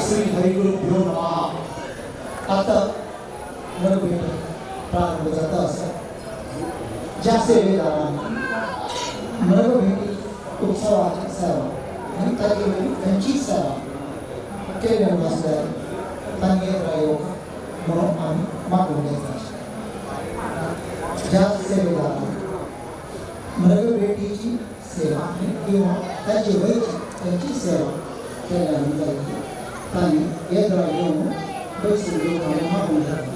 श्री हरिगुरुभ्यो नमः. आता मनोभेद प्रारंभ जाता असत ज्या सेवेला मनोभेदी उत्सवाची सेवा आणि त्यांची सेवा केल्यानंतर त्यांनी प्रयोग म्हणून आम्ही मागून घ्यायचा. ज्या सेवेला मनोभेटीची सेवा किंवा त्याची वैची त्यांची सेवा केल्यानंतर त्यांनी येद्रा येऊन बैसून लोकांना मागून घ्यावी.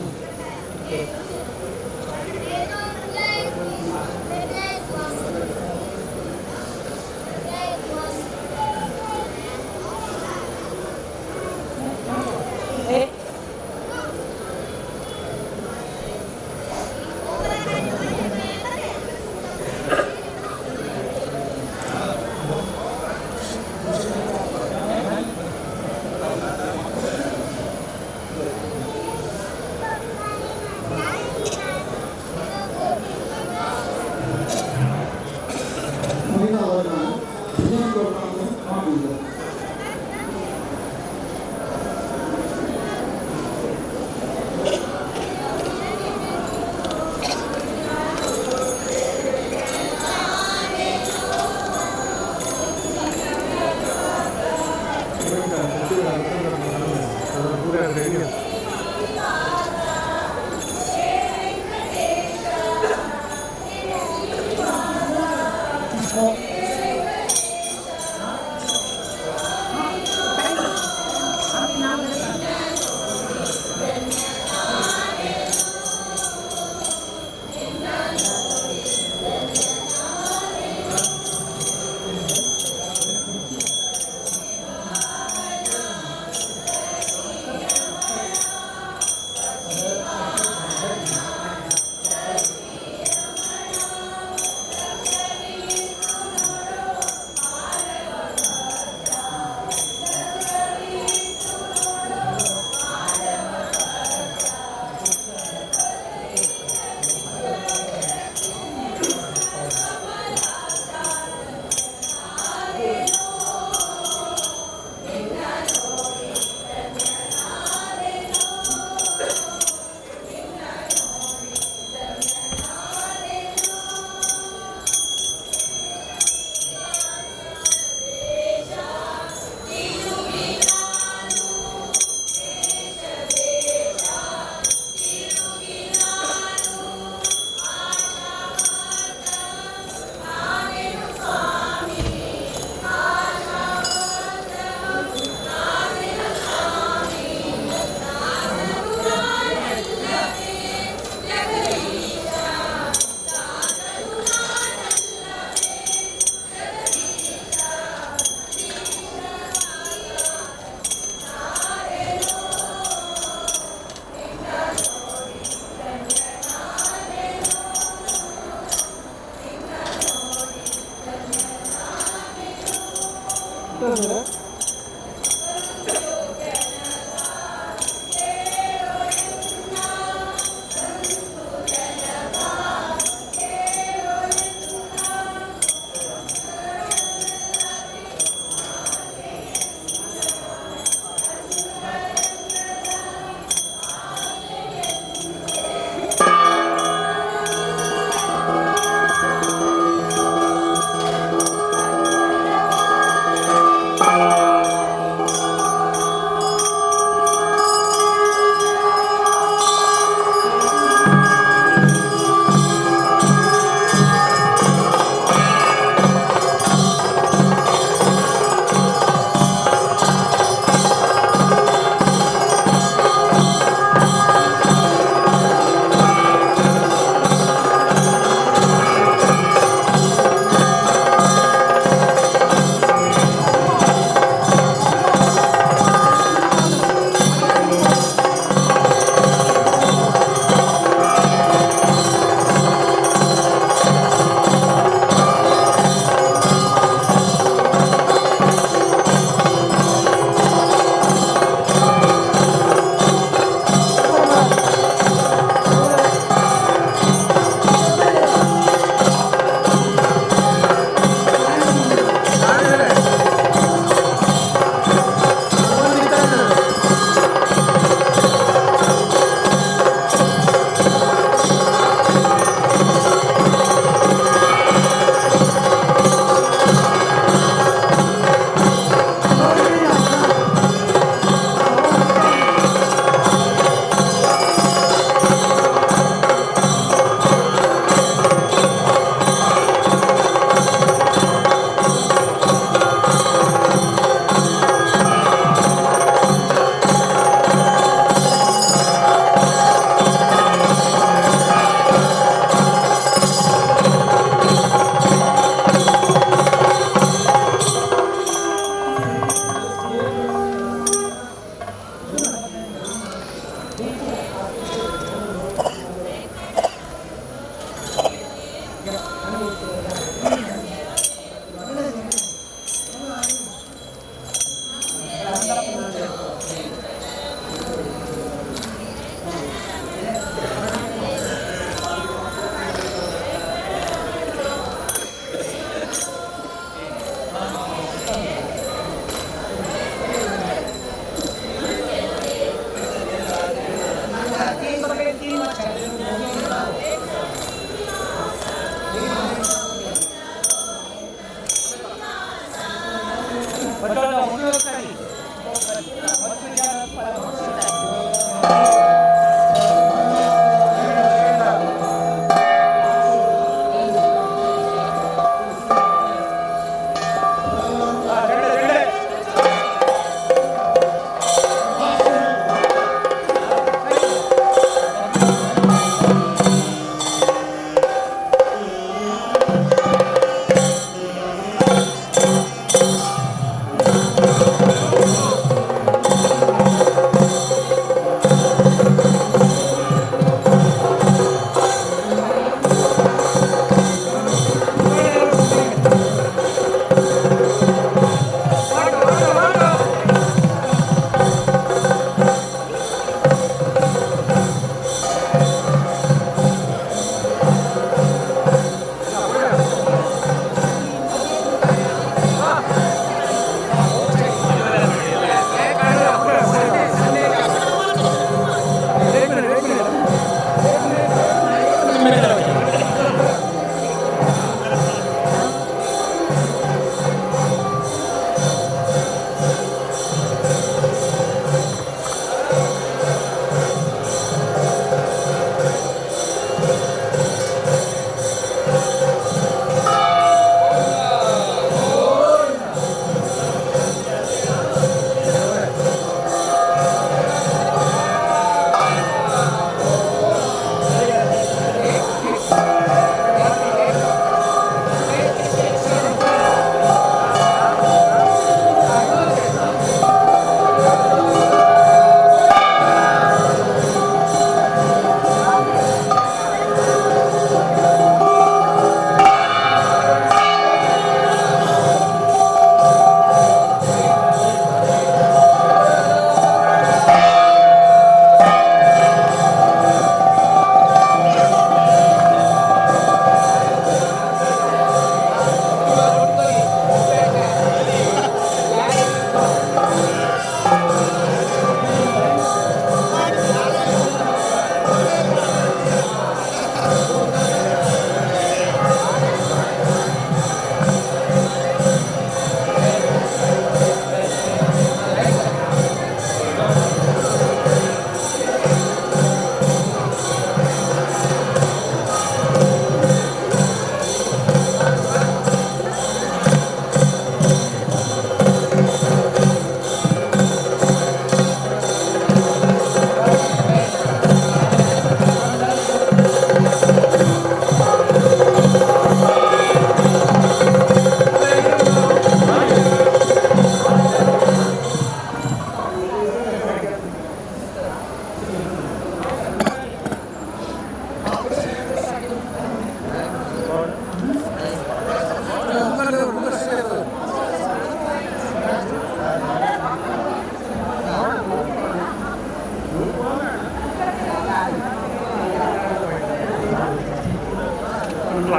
Thank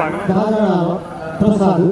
10 जणांवर प्रसाद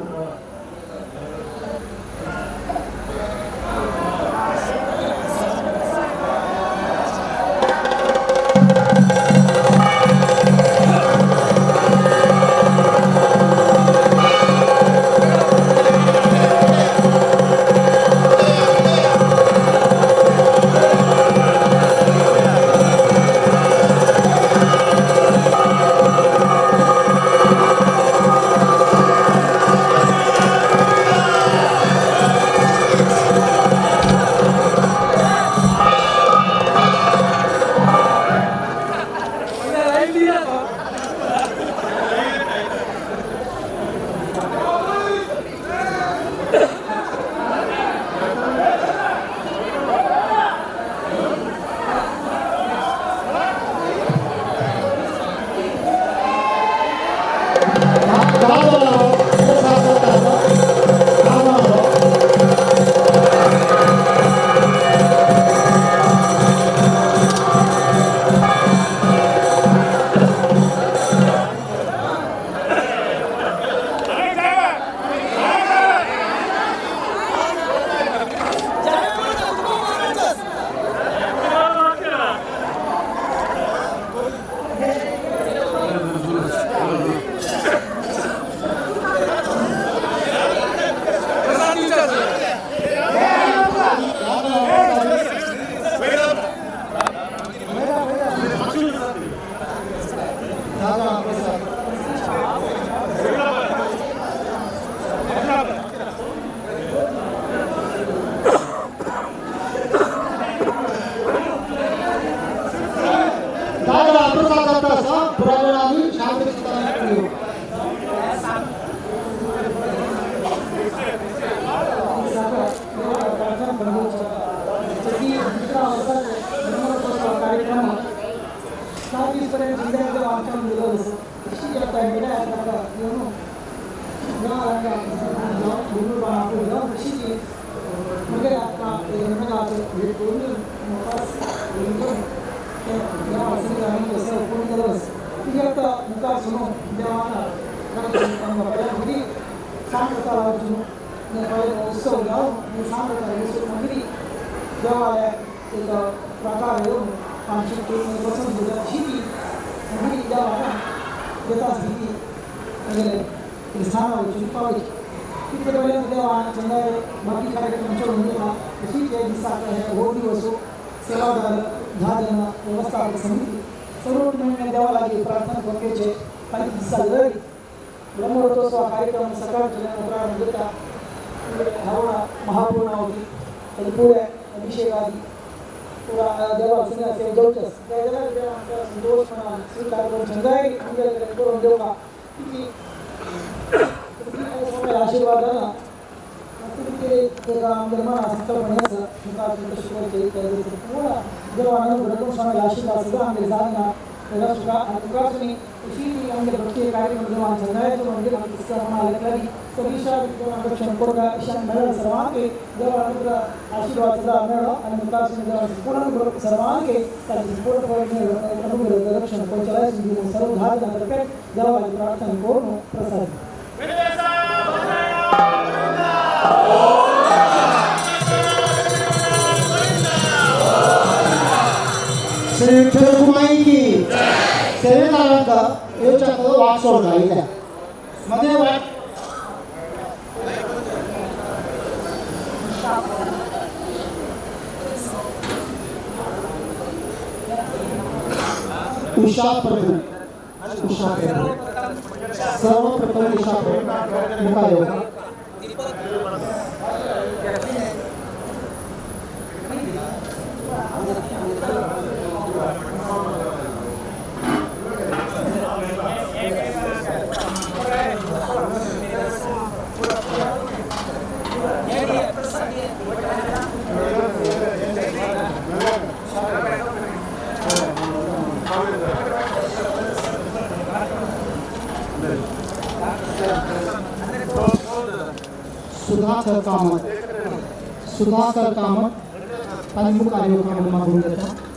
सुधाकर कामत आणि मुखारी कामत मागून देतात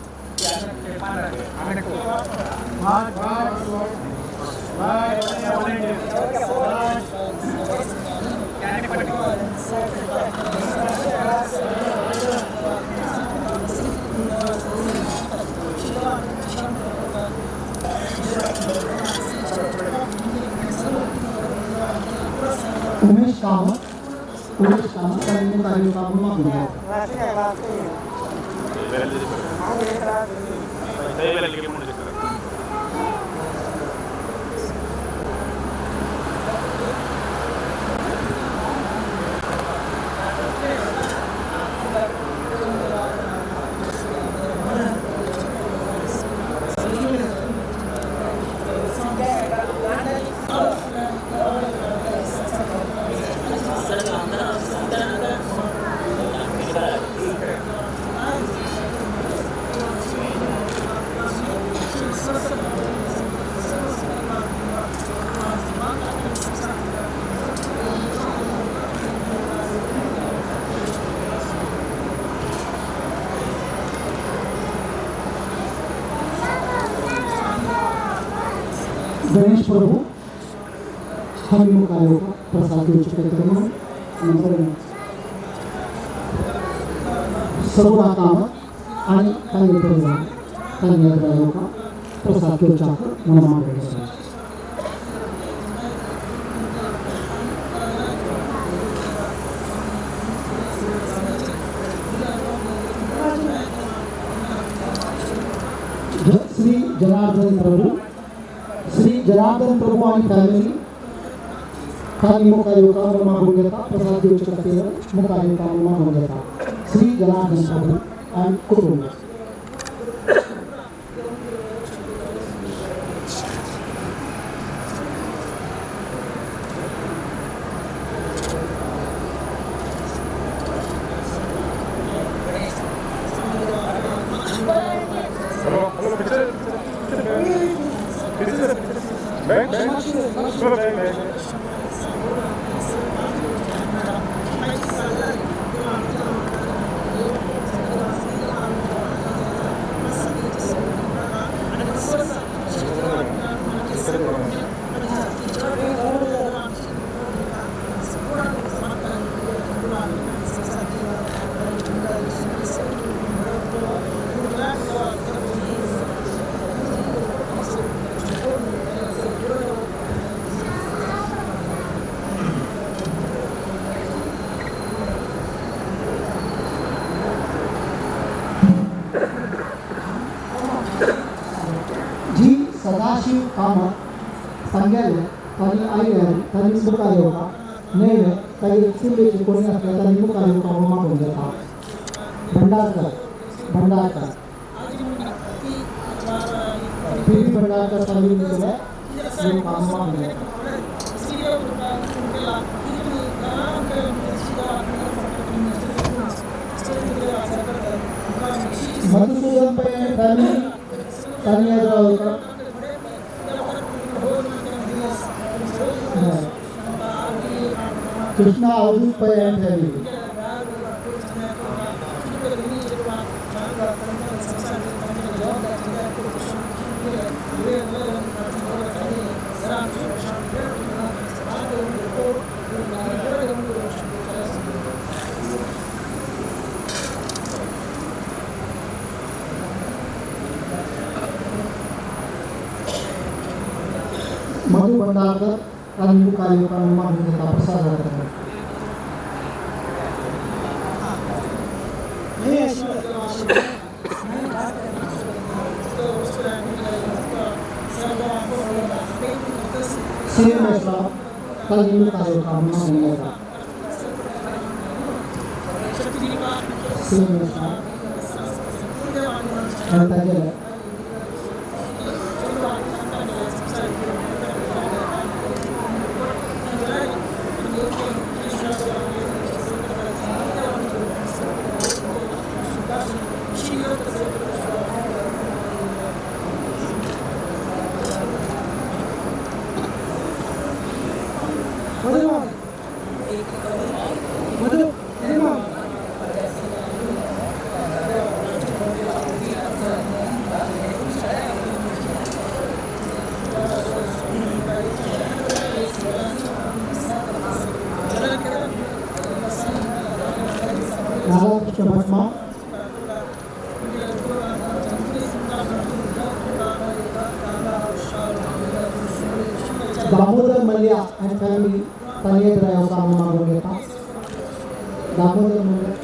Vai, vai, vai. Umesh Kamat त्यांनी काही काम मागून गणेश प्रभू हनुमुख आयोग प्रसाद देऊ शकतो नंतर सर्व कामत आणि काही परिवार त्यांनी आयोग प्रसाद देऊ शकतो म्हणून श्री जनार्दन प्रभू आणि फॅमिली खाली मुखायोगा मागून घेता प्रसाद देऊ शकते मुखायोगा मागून घेता श्री जनार्दन प्रभू आणि कुटुंब सदाशिव कामत सांगायला त्यांनी आई त्यांनी मुखायोगा नेहमी काही व्यक्तींपैकी कोणी असल्या त्यांनी मुखायोगा मागून घेतात भंडारकर त्यांनी काम मागून घेतात मधुसूदन त्यांनी कृष्णा अवधूत पै एंड फैमिली मधु भंडारकर आणि मुखायोगा मागून घेता प्रसाद करतात श्रीमेश्वर त्यांनी मुखायोगा मागून घेतात श्रीमेश्वर Damodar Malya and family ताई ड्रायव्हर काम मागून घेता दाखवतो म्हणजे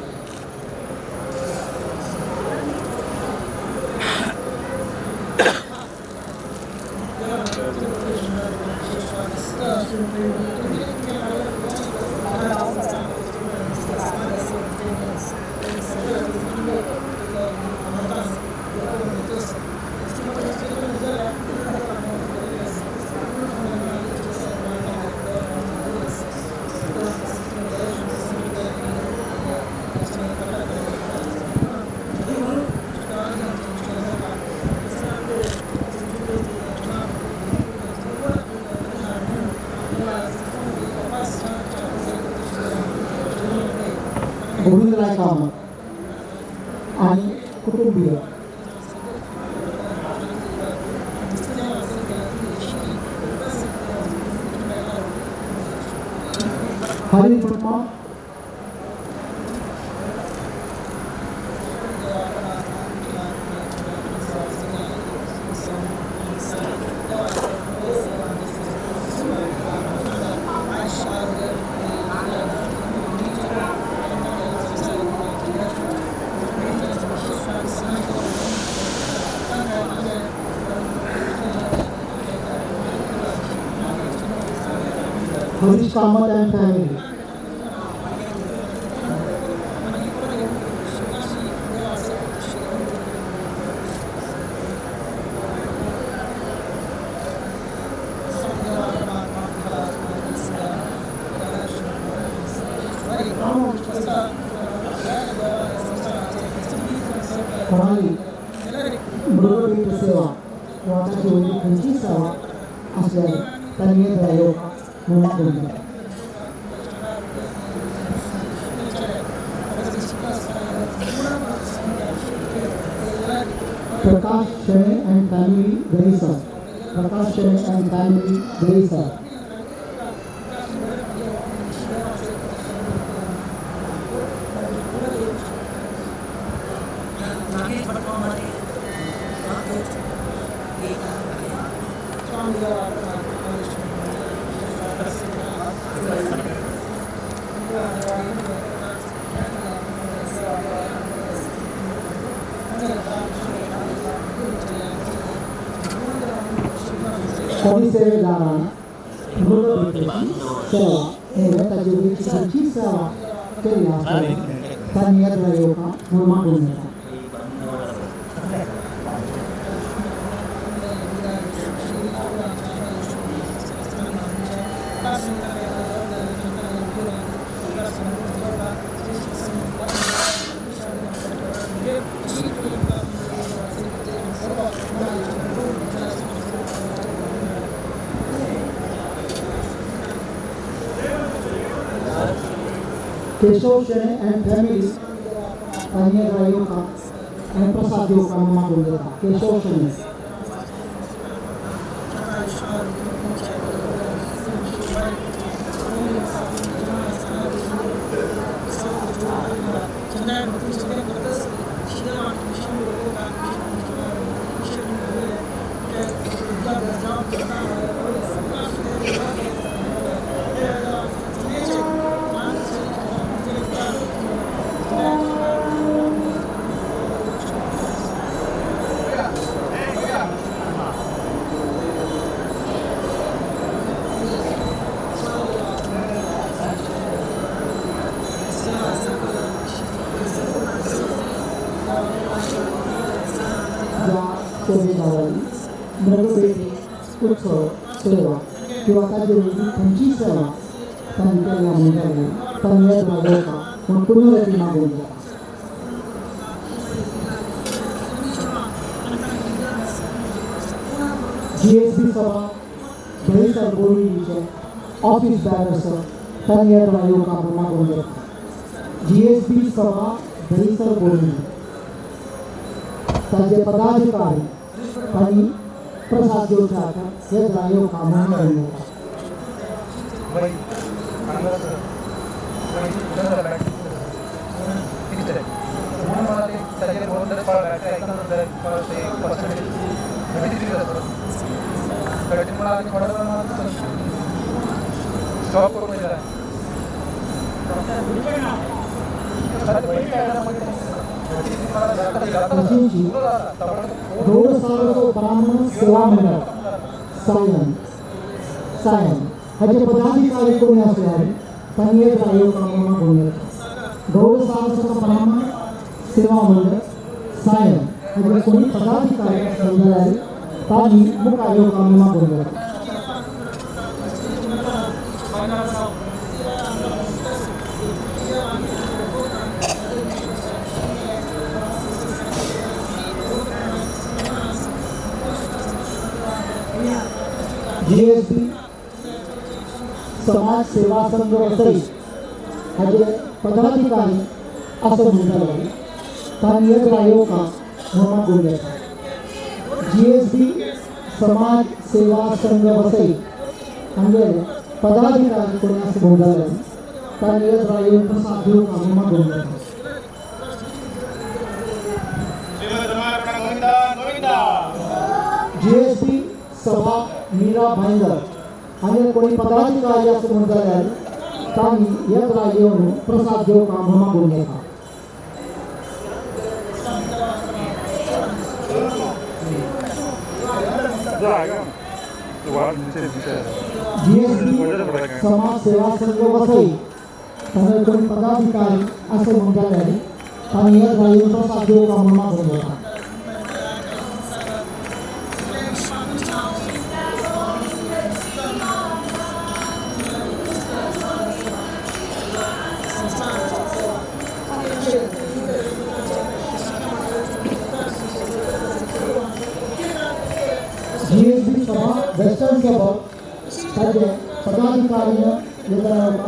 गोविंदराय कामत आणि कुटुंबीय हरी Verma Harish Kamat and family. Kembali berbagi sewa, waktu itu kunci sewa asal tanya dayo mengaku. Prakash Shane and family Garissa. Prakash Shane and family Garissa. Kami sejarah berbeda sewa, tajuk kunci sewa kelihatan tanya dayo mengaku. Keshav Shane and family tanya dayo and Prasad Yoka mengaku. Keshav Shane. Berbeda उत्सव सेवा किंवा ताजेरी त्यांची सेवा त्यांच्या या मंडळाने तन्मय राजोका म्हणून पुनर्रचना मागून द्या. GSB सभा दहिसर बोरीचे ऑफिस बॅनर्स तन्मय राजोका म्हणून मागून द्या. GSB सभा दहिसर बोरी ताजे पदाधिकारी आणि प्रसाद योजना हे जायो कामाला येईल. स्टॉप करून तशींची गौड सारस्वत ब्राह्मण सेवा मंडळ सायन हाचे पदाधिकारी कोणी असल्यार तांणी एक आयोग कामां करून गौड सारस्वत ब्राह्मण सेवा मंडळ सायन हाचे कोणी पदाधिकारी असल्यार तांणी मुख आयोग कामां करून GSB समाज सेवा संघ वसई हाचे पदाधिकारी असं म्हणटाले तांणी एक आयोग म्हणून करून GSB समाज सेवा संघ वसई हांगे पदाधिकारी कोणी असं म्हणटाले तांणी एक आयोग प्रसाद दिवंक म्हणून करून GSB सभा मीरा भाईंदर हांगे कोणी पदाधिकारी असं म्हणटाले तांणी एक येवन प्रसाद दिवंक म्हणून करून घेता GSB समाज सेवा संघ वसई हांगे कोणी पदाधिकारी असं म्हणटाले तांणी एक येवन प्रसाद दिवंक म्हणून करून घेता GSB सभा वेस्टर्न केबल हाचे पदाधिकारी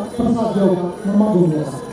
प्रसाद दिवंक म्हणून करून घेता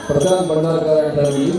प्रशांत भंडारकर यांनी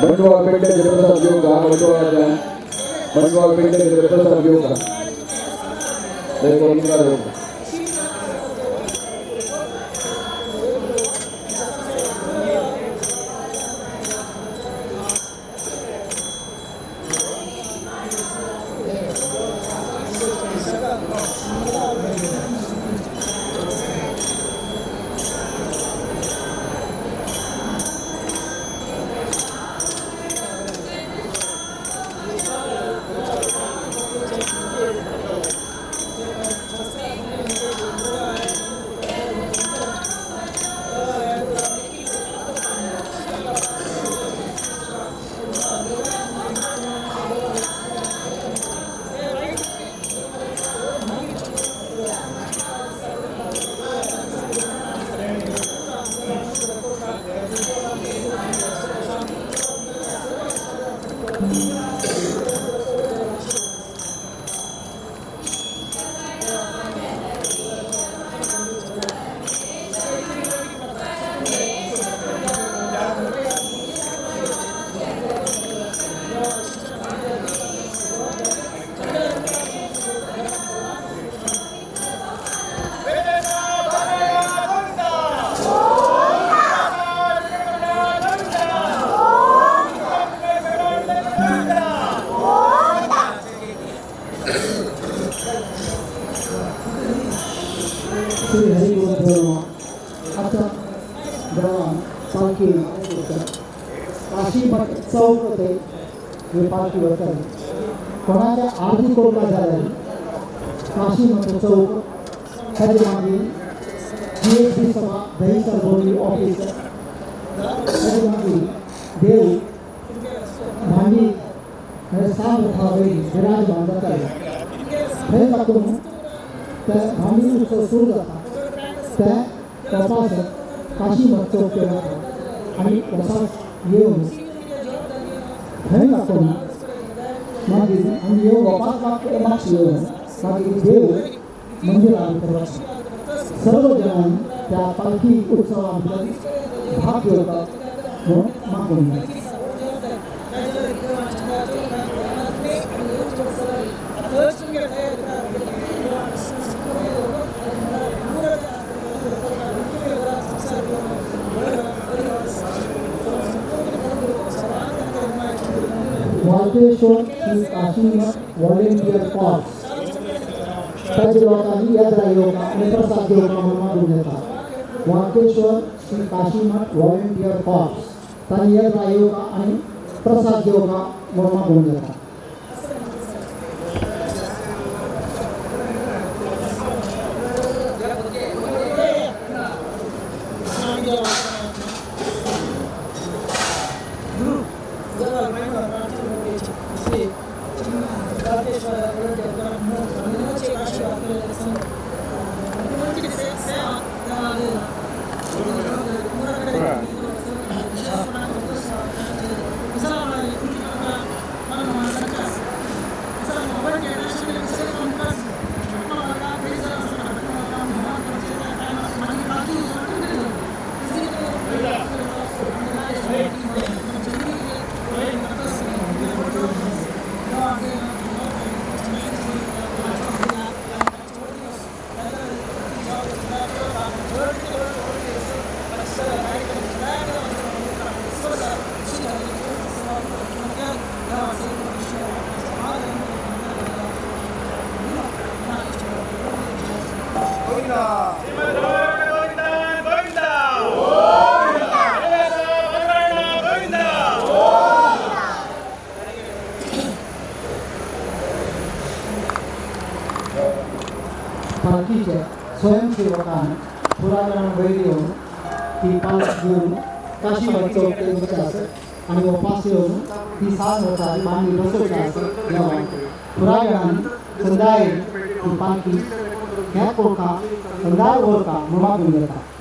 मंडवा पेंडे जबरदस्त घेऊ का मंडवा पेंडे जबरदस्त घेऊ का श्री हरिगोविंद आता जेव्हा पालखी काशी मठ चौक होते हे पालखी होतं कोणाच्या आरती कोणता झाला काशी मठ चौक त्याच्या मागे GSB सभा दहीसर बोर्डी ऑफिस त्याच्या मागे देव भांडी हे साम उठावे विराज बांधत आहे हे टाकून त्या भांडी उत्सव सुरू झाला त्या तपास काशी मठ चौक केला आणि प्रसाद येऊन हे टाकून मागील आणि येऊन वापस मागची येऊन मागील देव मंदिरात प्रवास सर्व जण त्या पालखी उत्सवामध्ये भाग घेतात व मागून वाल्केश्वर श्री काशी मठ व्हॉलेंटियर कॉर्प्स त्याच्या लोकांनी यात्रा योगा आणि प्रसाद योगा मागून घेतात वाल्केश्वर श्री काशी मठ व्हॉलेंटियर कॉर्प्स त्यांनी यात्रा योगा आणि प्रसाद योगा मागून घेतात पालखीच्या स्वयंसेवकांनी पुरातन बैल येऊन ती पालखी घेऊन काशी मठ चौक ते उतरायचं आणि वापस येऊन ती 7 वर्षाची मांडी बसवायचं जेव्हा पुरातनाने संध्याकाळी ती पालखी ह्या कोळका संध्याकाळ कोळका मागून घेतात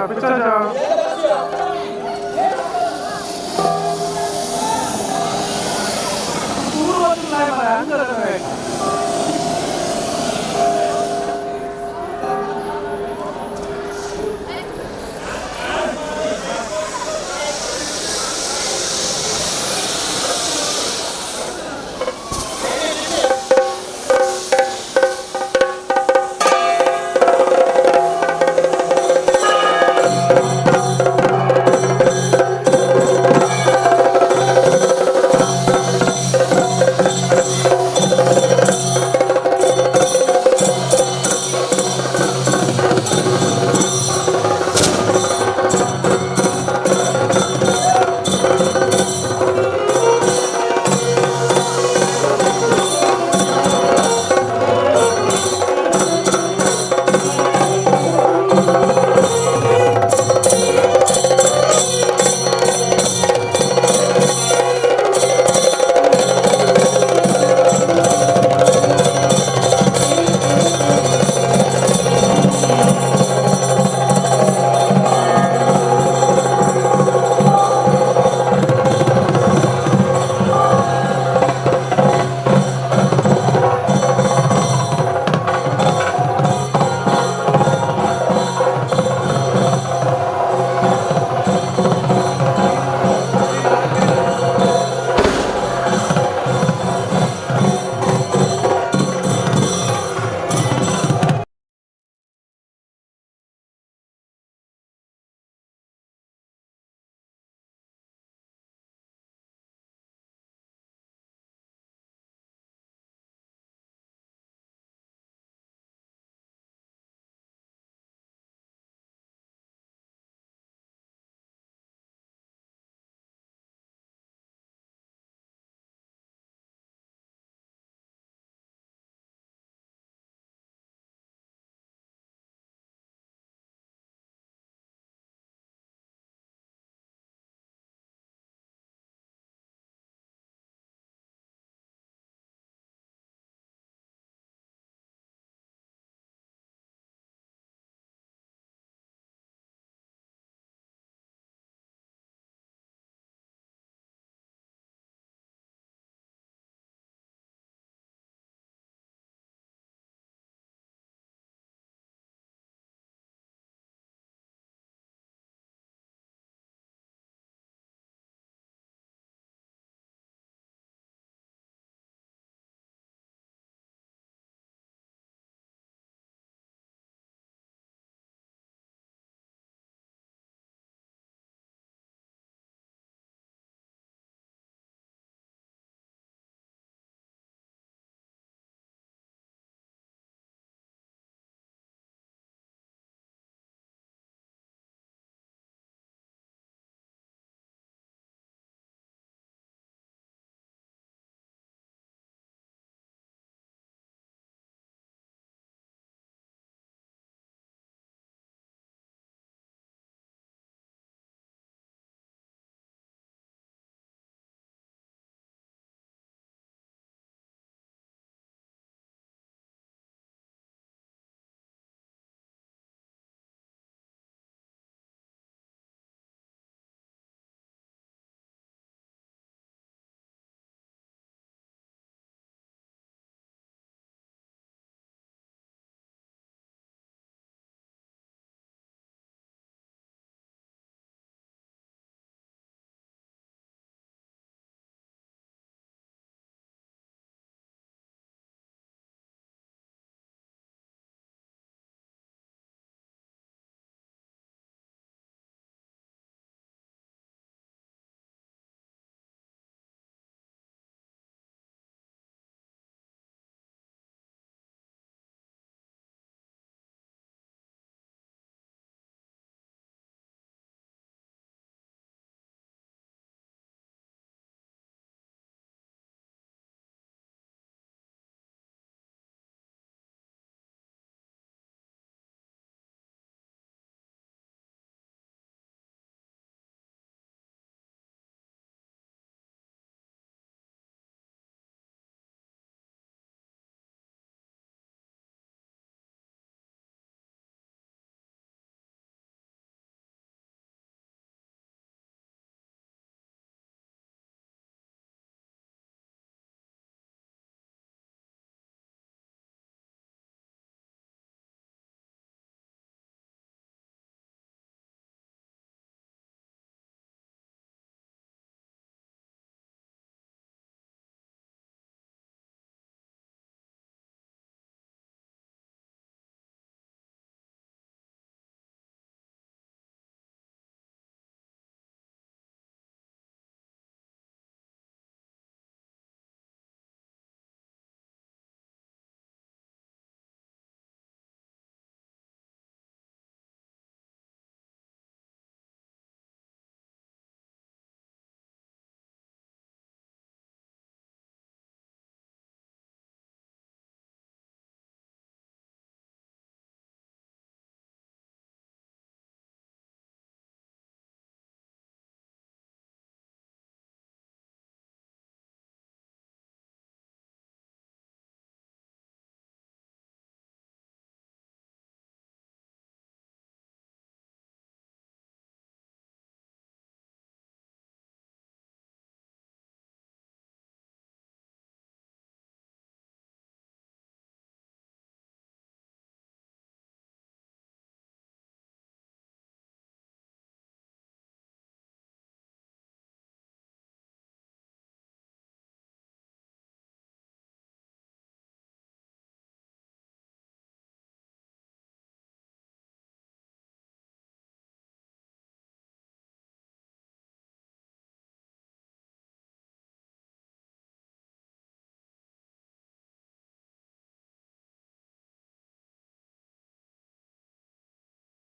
पिक्चर जा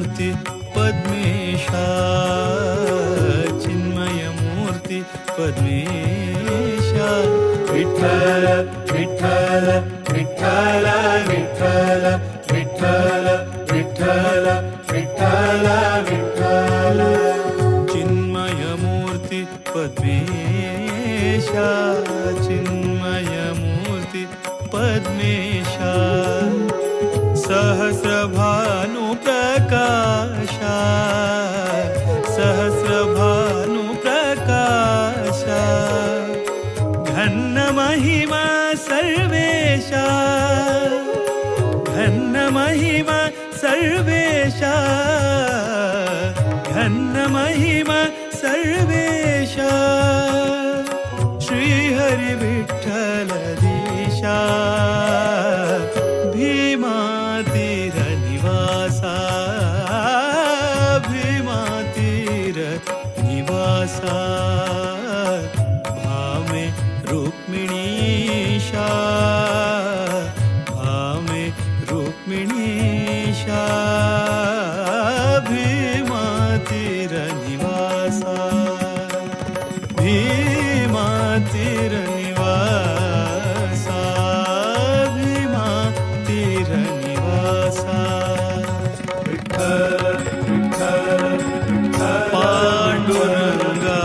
चिन्मयमूर्ति पद्मेशा चिन्मयमूर्ति पद्मेशा विठ्ठल विठ्ठल विठ्ठल विठ्ठल विठ्ठल विठ्ठल विठ्ठल विठ्ठल चिन्मयमूर्ति पद्मेशा चिन्मयमूर्ति पद्मेशा सहस्रभानुप्रकाशा सहस्रभानुप्रकाशा घनमहिमा सर्वेशा घनमहिमा सर्वेशा घनमहिमा सर्वेशा श्रीहरि विठ्ठल दीशा भीमातीरनिवासा भीमातीरनिवासा भामे रुक्मिणीशा भामे रुक्मिणीशा भीमातीरनिवासा भीमातीरनिवासा भीमातीरनिवासा विठ्ठल विठ्ठल पांडुरंगा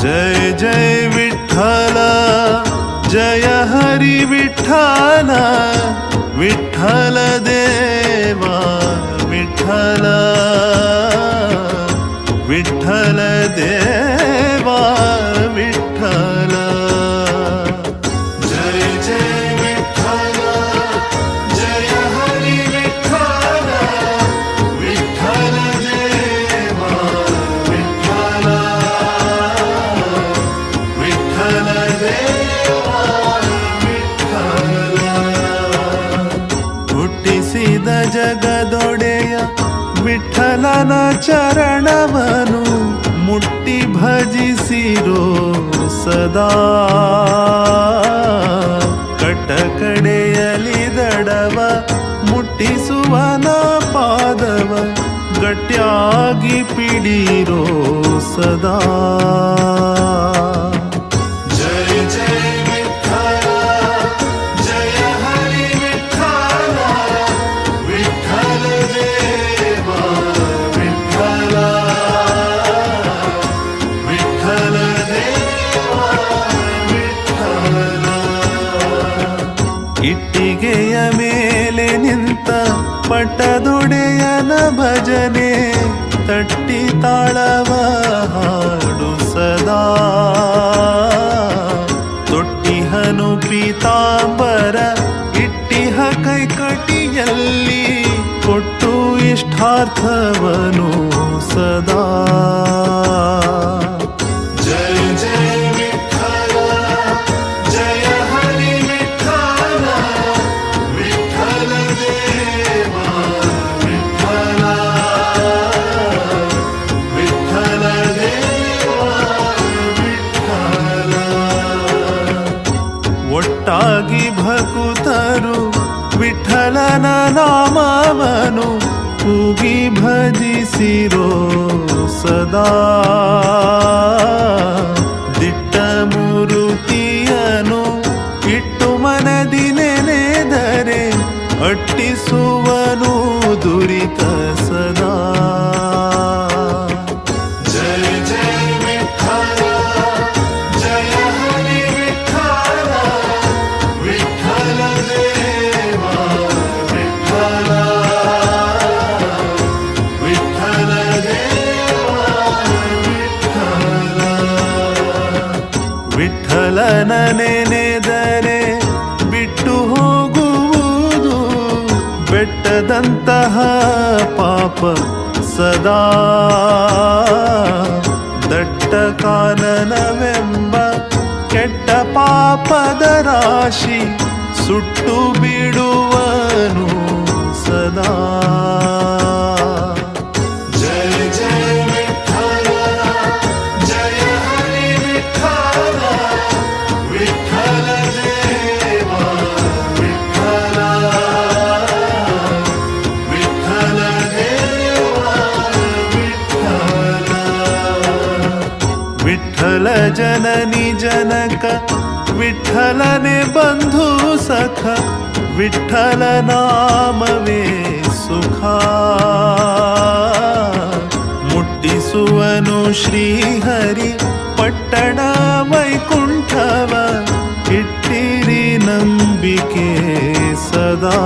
जय जय विठ्ठल जय हरि विठ्ठल विठ्ठल देवा विठ्ठल विठ्ठल देवा विठ्ठल जय जय विठ्ठल जय हरि विठ्ठल विठ्ठल देवा विठ्ठल विठ्ठल देवा विठ्ठल ಹುಟ್ಟಿಸಿದ ಜಗದೊಡೆಯ ವಿಠ್ಠಲನ ಚರಣವನು ಮುಟ್ಟಿ ಭಜಿಸಿರೋ ಸದಾ ಕಟ್ಟಕಡೆಯಲಿ ದಡವ ಮುಟ್ಟಿಸುವನ ಪಾದವ ಗಟ್ಟಿಯಾಗಿ ಪಿಡಿರೋ ಸದಾ ಜಯ ಜಯ ವಿಠ್ಠಲ ಜಯ ಹರಿ ವಿಠ್ಠಲ ವಿಠ್ಠಲ ದೇವ ವಿಠ್ಠಲ ವಿಠ್ಠಲ ದೇವ ವಿಠ್ಠಲ ಇಟ್ಟಿಗೆಯ ಮೇಲೆ ನಿಂತ ಪಟ್ಟದೊಡೆಯನ ಭಜನೆ ತಟ್ಟಿ ತಾಳವ ಹಾಡು ಸದಾ ತೊಟ್ಟಿಹನು ಪೀತಾಂಬರ ಇಟ್ಟಿಹ ಕೈಕಟಿಯಲ್ಲಿ ಕೊಟ್ಟು ಇಷ್ಟಾರ್ಥವನು ಸದಾ ಜಯ ಜಯ ವಿಠ್ಠಲ ಜಯ ಹರಿ ವಿಠ್ಠಲ ವಿಠ್ಠಲ ದೇವ ಒಟ್ಟಾಗಿ ಭಕುತರು ವಿಠಲನ ನಾಮವನು ಕೂಗಿ ಭಜಿಸಿರೋ ಸದಾ. ದಿಟ್ಟ ಮೂರುತಿಯನು ಇಟ್ಟು ಮನದಿ ನೆನೆದರೆ ಅಟ್ಟಿಸುವನು ದುರಿತ ಸದಾ. ಜಯ ಜಯ ವಿಠಲ ಜಯ ಹರಿ ವಿಠಲ ವಿಠಲ ದೇವ ವಿಠಲ ವಿಠಲ ದೇವ ವಿಠಲ. ವಿಠಲನ ನೆನೆದರೆ ಬಿಟ್ಟು ಹೋಗುವುದು ಬೆಟ್ಟದಂತಹ ಪಾಪ ಸದಾ. ದಟ್ಟ ಕಾನನವೆಂಬ ಕೆಟ್ಟ ಪಾಪದ ರಾಶಿ ಸುಟ್ಟು ಬಿಡುವನು ಸದಾ. ಜಯ ಜಯ ವಿಠಲ ಜಯ ಹರಿ ವಿಠಲ ವಿಠಲ ದೇವ ವಿಠಲ ವಿಠಲ ದೇವ ವಿಠಲ. ವಿಠಲ ಜನನಿ ಜನಕ ವಿಠಲನೆ ಬಂಧು ಸಖ ವಿಠಲ ನಾಮವೇ ಸುಖ. ಮುಟ್ಟಿಸುವನು ಶ್ರೀಹರಿ ಪಟ್ಟಣ ವೈಕುಂಠವ ಇಟ್ಟಿರಿ ನಂಬಿಕೆ ಸದಾ.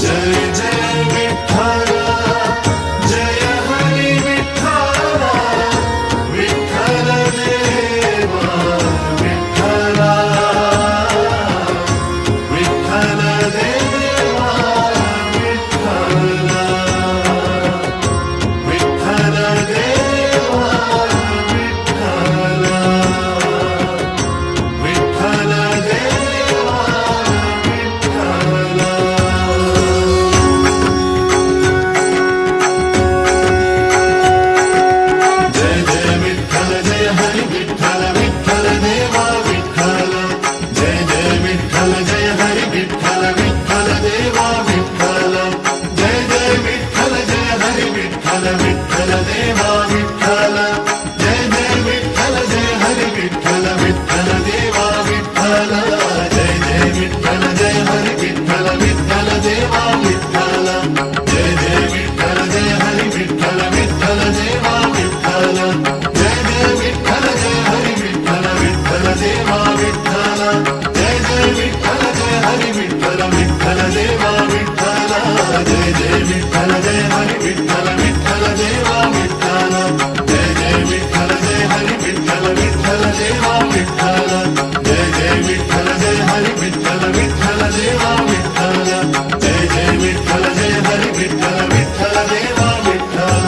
ಜಯ ಜಯ ವಿಠಲ ಜಯ ಹರಿ ವಿಠಲ ವಿಠಲ ದೇವ ವಿಠಲ ವಿಠಲ ದೇವ ವಿಠಲ ವಿಠಲ ದೇವ ವಿಠಲ ವಿಠಲ ದೇವ ವಿಠಲ. ಜಯ ಜಯ ವಿಠಲ ಜಯ ಹರಿ ವಿಠಲ ವಿಠಲ ದೇವ ವಿಠಲ. ಜಯ ಜಯ ವಿಠಲ ಜಯ ಹರಿ ವಿಠಲ ವಿಠಲ ದೇವ ವಿಠಲ. ಜಯ ಜಯ ವಿಠಲ ಜಯ ಹರಿ ವಿಠಲ ವಿಠಲ ದೇವ ವಿಠಲ. ಜಯ ಜಯ ವಿಠಲ ಜಯ ಹರಿ ವಿಠಲ ವಿಠಲ ದೇವ ವಿಠಲ. ಜಯ ಜಯ ವಿಠಲ ಜಯ ಹರಿ ವಿಠಲ ವಿಠಲ ದೇವ ವಿಠಲ. ಜಯ ಜಯ ವಿಠಲ ಜಯ ಹರಿ ವಿಠಲ ವಿಠಲ ದೇವ ವಿಠಲ. ಜಯ ಜಯ ವಿಠಲ ಜಯ ಹರಿ ವಿಠಲ ವಿಠಲ ದೇವ ವಿಠಲ. ಜಯ ಜಯ ವಿಠಲ ಜಯ ಹರಿ ವಿಠಲ ವಿಠಲ ದೇವ ವಿಠಲ. ಜಯ ಜಯ ವಿಠಲ ಜಯ ಹರಿ ವಿಠಲ ವಿಠಲ ದೇವ ವಿಠಲ. ಜಯ ಜಯ ವಿಠಲ ಜಯ ಹರಿ ವಿಠಲ ವಿಠಲ ದೇವ ವಿಠಲ. ಜಯ ಜಯ ವಿಠಲ ಜಯ ಹರಿ ವಿಠಲ ವಿಠಲ ದೇವ ವಿಠಲ. ಜಯ ಜಯ ವಿಠಲ ಜಯ ಹರಿ ವಿಠಲ ವಿಠಲ ದೇವ ವಿಠಲ.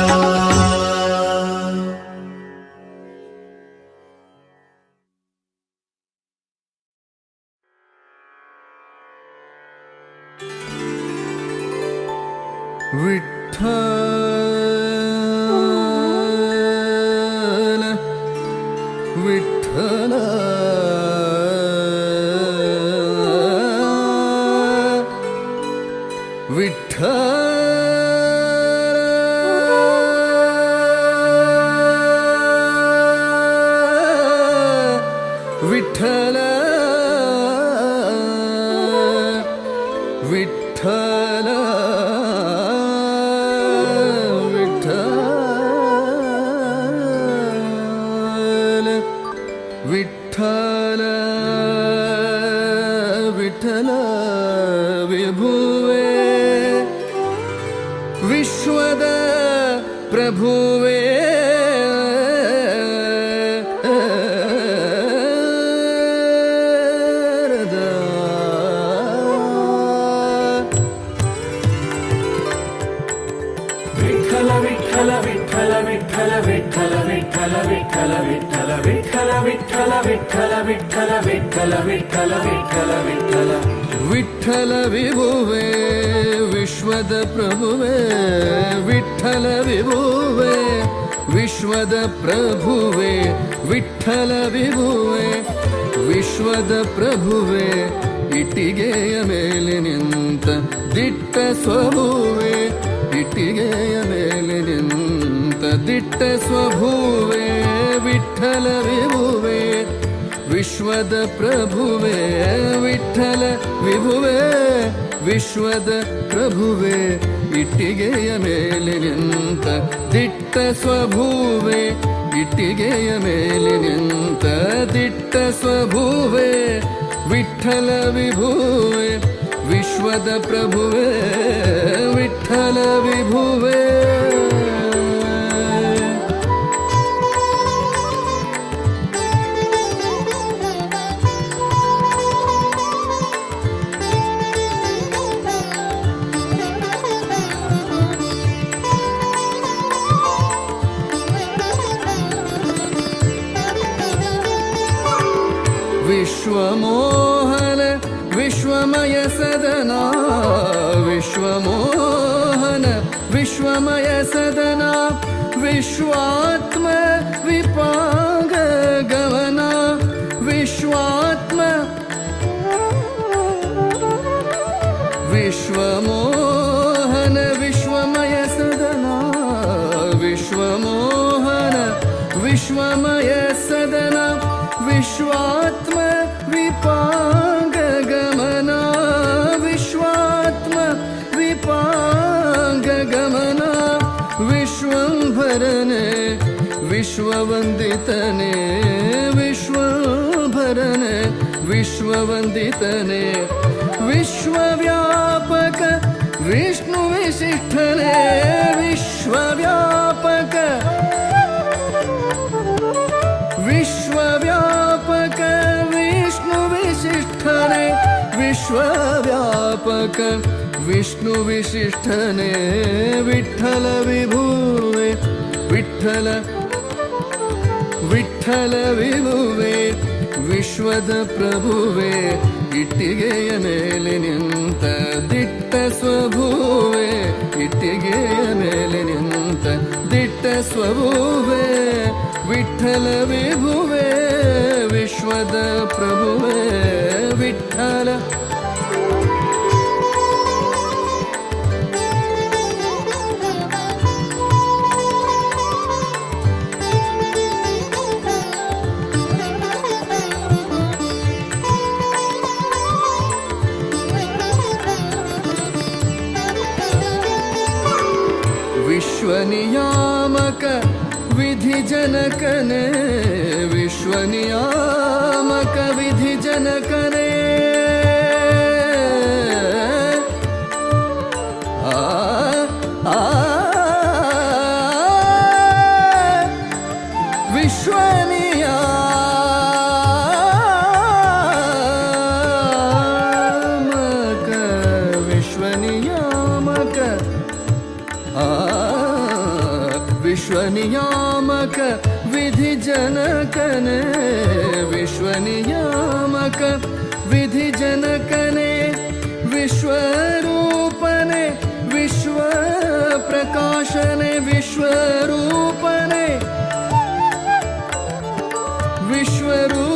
ವಿಠ್ಠಲ ವಿಠ್ಠಲ ವಿಠ್ಠಲ ವಿಠ್ಠಲ ವಿಠ್ಠಲ ವಿಠ್ಠಲ ವಿಭುವೇ ವಿಶ್ವದ ಪ್ರಭುವೇ ವಿಠಲ ವಿಠಲ ವಿಠಲ ವಿಠಲ ವಿಠಲ ವಿಠಲ ವಿಠಲ ವಿಠಲ ವಿಠಲ ವಿಠಲ ವಿಠಲ ವಿಠಲ ವಿಠಲ ವಿಠಲ ವಿಠಲ ವಿಠಲ ವಿಭುವೇ ವಿಶ್ವದ ಪ್ರಭುವೇ ವಿಠಲ ವಿಭುವೇ ವಿಶ್ವದ ಪ್ರಭುವೇ ವಿಠಲ ವಿಭುವೇ ವಿಶ್ವದ ಪ್ರಭುವೆ ಇಟ್ಟಿಗೆಯ ಮೇಲೆ ನಿಂತ ದಿಟ್ಟ ಸ್ವಭುವೆ ಇಟ್ಟಿಗೆಯ ಮೇಲೆ ನಿಂತ ದಿಟ್ಟ ಸ್ವಭುವೆ ವಿಠಲ ವಿಭುವೆ ವಿಶ್ವದ ಪ್ರಭುವೆ ವಿಠಲ ವಿಭುವೆ ವಿಶ್ವದ ಪ್ರಭುವೆ ಇಟ್ಟಿಗೆಯ ಮೇಲೆ ನಿಂತ ದಿಟ್ಟ ಸ್ವಭುವೆ ಇಟ್ಟಿಗೆಯ ಮೇಲೆ ನಿಂತ ದಿಟ್ಟ ಸ್ವಭುವೆ ವಿಠಲ ವಿಭುವೆ ವಿಶ್ವದ ಪ್ರಭುವೆ ವಿಠಲ ವಿಭುವೆ ವಿಶ್ವಮೋಹನ ವಿಶ್ವಮಯ ಸದನಾ ವಿಶ್ವಮೋಹನ ವಿಶ್ವಮಯ ಸದನಾ ವಿಶ್ವಾತ್ಮ ವಿಪಾಗ ಗಮನ ವಿಶ್ವಾತ್ಮ ವಿಶ್ವಮೋಹನ ವಿಶ್ವಮಯ ಸದನಾ ವಿಶ್ವಮೋಹನ ವಿಶ್ವಮಯ ಸದನಾ ವಿಶ್ವಾತ್ಮ ವಿಪಾಂಗ ಗಮನ ವಿಶ್ವಾತ್ಮ ವಿಪಾಂಗ ಗಮನ ವಿಶ್ವಂಭರನೆ ವಿಶ್ವವಂದಿತನೆ ವಿಶ್ವಂಭರನೆ ವಿಶ್ವವಂದಿತನೆ ವಿಶ್ವವ್ಯಾಪಕ ವಿಷ್ಣು ವಿಶಿಷ್ಠನೆ ವಿಶ್ವವ್ಯಾಪಕ ವಿಶ್ವವ್ಯಾಪಕ ವಿಷ್ಣು ವಿಶಿಷ್ಠನೆ ವಿಶ್ವವ್ಯಾಪಕ ವಿಷ್ಣು ವಿಶಿಷ್ಠನೆ ವಿಠಲ ವಿಭುವೆ ವಿಠಲ ವಿಠಲ ವಿಭುವೆ ವಿಶ್ವದ ಪ್ರಭುವೆ ಇಟ್ಟಿಗೆಯ ಮೇಲೆ ನಿಂತ ದಿಟ್ಟ ಸ್ವಭುವೆ ಇಟ್ಟಿಗೆಯ ಮೇಲೆ ನಿಂತ ದಿಟ್ಟ ಸ್ವಭುವೆ ವಿಠಲ ವಿಭುವೆ ವಿಶ್ವದ ಪ್ರಭುವೆ ವಿಠಲ ವಿಶ್ವನಿಯಾಮಕ ವಿಧಿ ಜನಕನೆ ವಿಶ್ವನಿಯಾಮಕ ವಿಧಿ ಜನಕನೆ ವಿಶ್ವನಿಯಾಮಕ ವಿಧಿ ಜನಕನೆ ವಿಶ್ವನಿಯಾಮಕ ವಿಧಿ ಜನಕನೆ ವಿಶ್ವರೂಪನೆ ವಿಶ್ವ ಪ್ರಕಾಶನೆ ವಿಶ್ವರೂಪನೆ ವಿಶ್ವರೂಪನೆ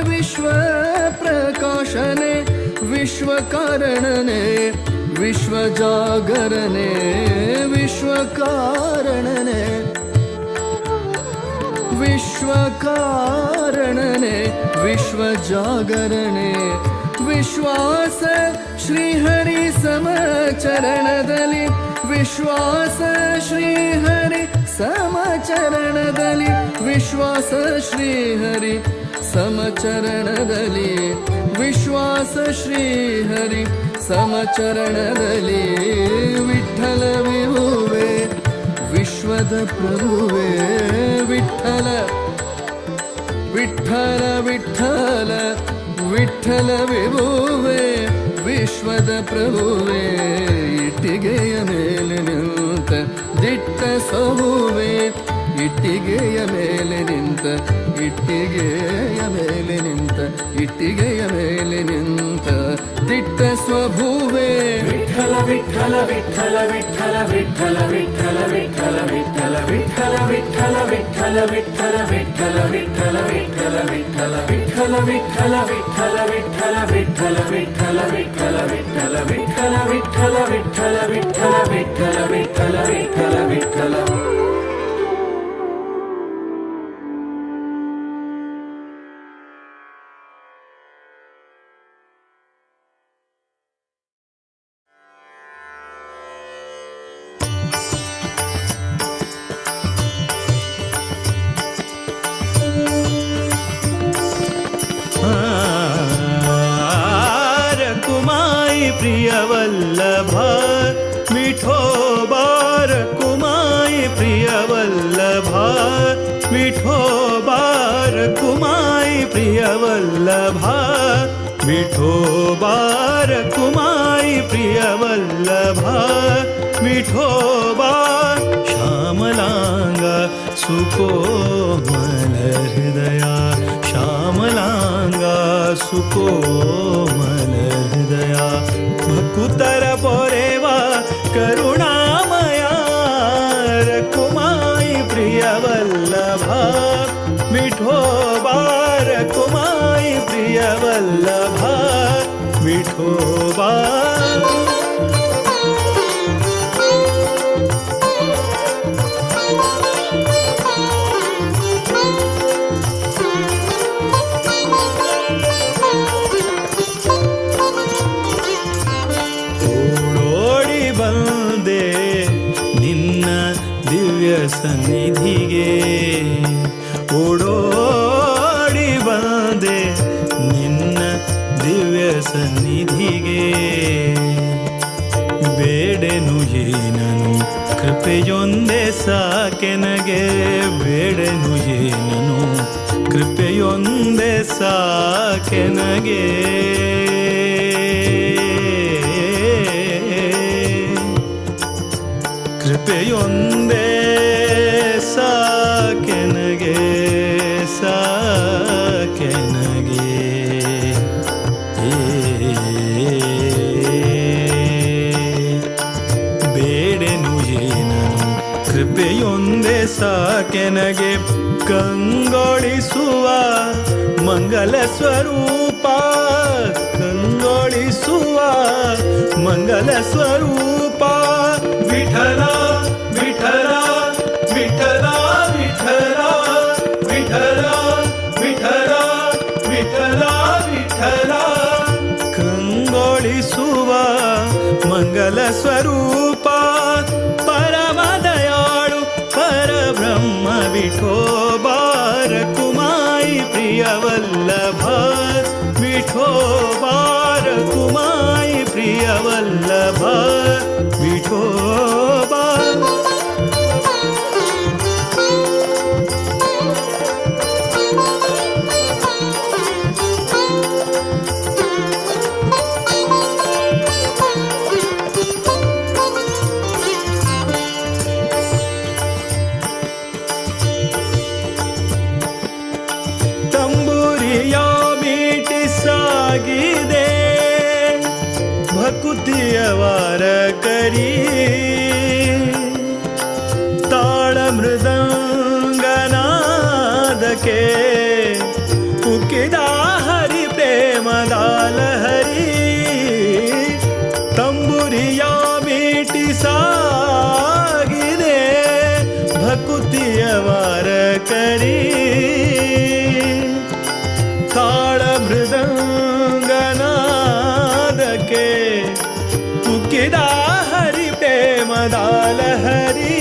ವಿಶ್ವ ಪ್ರಕಾಶನೆ ವಿಶ್ವಕಾರಣನೆ ವಿಶ್ವಜಾಗರನೆ ವಿಶ್ವಕಾರಣನೆ ವಿಶ್ವಕಾರಣನೆ ವಿಶ್ವಜಾಗರನೆ ವಿಶ್ವಾಸ ಶ್ರೀಹರಿ ಸಮಚರಣದಲ್ಲಿ ವಿಶ್ವಾಸ ಶ್ರೀಹರಿ ಸಮಚರಣದಲ್ಲಿ ವಿಶ್ವಾಸ ಶ್ರೀಹರಿ ಸಮಚರಣದಲ್ಲಿ ವಿಶ್ವಾಸ ಶ್ರೀಹರಿ ಸಮಚರಣದಲ್ಲಿ ವಿಠಲ ವಿಭುವೆ ವಿಶ್ವದ ಪ್ರಭುವೆ ವಿಠಲ ವಿಠಲ ವಿಠಲ ವಿಠಲ ವಿಭುವೆ ವಿಶ್ವದ ಪ್ರಭುವೆ ಇಟ್ಟಿಗೆಯ ಮೇಲೆ ನಿಂತ ದಿಟ್ಟ ಸ್ವಭುವೆ ಇಟ್ಟಿಗೆಯ ಮೇಲೆ ನಿಂತ ಇಟ್ಟಿಗೆಯ ಮೇಲೆ ನಿಂತ ಇಟ್ಟಿಗೆಯ ಮೇಲೆ ನಿಂತ ದಿಟ್ಟ ಸ್ವಭುವೆ ವಿಠಲ ವಿಠಲ ವಿಠಲ ವಿಠಲ ವಿಠಲ ವಿಠಲ ವಿಠಲ ವಿಠಲ ವಿಠಲ ವಿಠಲ ವಿಠಲ ವಿಠಲ ವಿಠಲ ವಿಠಲ ವಿಠಲ ವಿಠಲ ವಿಠಲ ವಿಠಲ ವಿಠಲ ವಿಠಲ ವಿಠಲ ವಿಠಲ ವಿಠಲ ವಿಠಲ ವಿಠಲ ವಿಠಲ ವಿಠಲ ವಿಠಲ ವಿಠಲ ವಿಠಲ ವಿಠಲ ವಿಠಲ ವಿಠಲ प्रिय वल्लभ विठोबार कुमाई प्रिय वल्लभ विठोबार कुमाई प्रिय वल्लभ विठोबार कुमाई प्रिय वल्लभ विठोबा श्यामलांगा सुकोमल हृदया श्यामलांगा सुकोमल हृदया भकुतर पोरेवा करुणामया रकुमाई प्रिय वल्लभा विठोबार कुमाई प्रिय वल्लभा विठोबा ಸನ್ನಿಧಿಗೆ ಓಡೋಡಿ ಬಂದೆ ನಿನ್ನ ದಿವ್ಯ ಸನ್ನಿಧಿಗೆ ಬೇಡೆನು ಏನನು ಕೃಪೆಯೊಂದೇ ಸಾಕೆನಗೆ ಬೇಡೆನು ಏನನು ಕೃಪೆಯೊಂದೇ ಸಾಕೆನಗೆ ಕೃಪೆಯೊಂದೇ ಸಾಕೆನಗೆ ಸಾಕೆನಗೆ ಬೇಡೆನು ಏನನು ಕೃಪೆಯೊಂದೇ ಸಾಕೆನಗೆ ಕಂಗೊಳಿಸುವ ಮಂಗಲ ಸ್ವರೂಪ ಕಂಗೊಳಿಸುವ ಮಂಗಲ ಸ್ವರೂಪ ವಿಠಲ ವಿಠಲ ವಿಠಲ ವಿಠಲ ವಿಠಲ ವಿಠಲ ವಿಠಲ ವಿಠಲ ಕಂಗೊಳಿಸುವ ಮಂಗಲ ಸ್ವರೂಪ ಪರಮ ದಯಾಳು ಪರಬ್ರಹ್ಮ ವಿಠೋಬಾರ ಕುಮಾಯಿ ಪ್ರಿಯ ವಲ್ಲಭ ವಿಠೋಬಾರ ಕುಮಾಯಿ ಪ್ರಿಯ ವಲ್ಲಭ ವಿಠೋಬಾ ಭಕುತಿಯವಾರ ಕರಿ ತಾಳ ಮೃದಂಗನಾದಕ್ಕೆ ಉಕ್ಕಿದ ಹರಿ ಪ್ರೇಮದಾಲ ಹರಿ ತಂಬುರಿಯ ಮೀಟಿ ಸಾಗಿದೆ ಭಕುತಿಯವಾರ ಕರಿ ತಾಳ ಮೃದಂಗನಾದಕ್ಕೆ ಉಕ್ಕಿದ ಹರಿ ಪ್ರೇಮದಾಲ ಹರಿ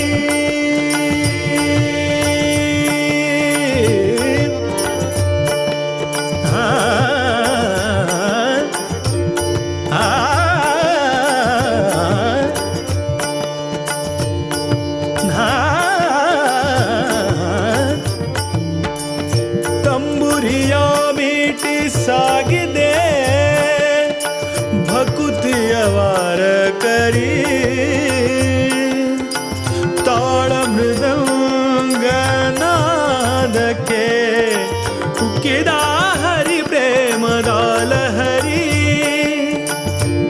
ತಂಬುರಿಯ ಮೀಟಿ ಸಾಗಿದೆ ಭಕುತಿಯವಾರ ಕರಿ ತಾಳ ಮೃದಂಗನಾದಕ್ಕೆ ಉಕ್ಕಿದ ಹರಿ ಪ್ರೇಮದಾಲ ಹರಿ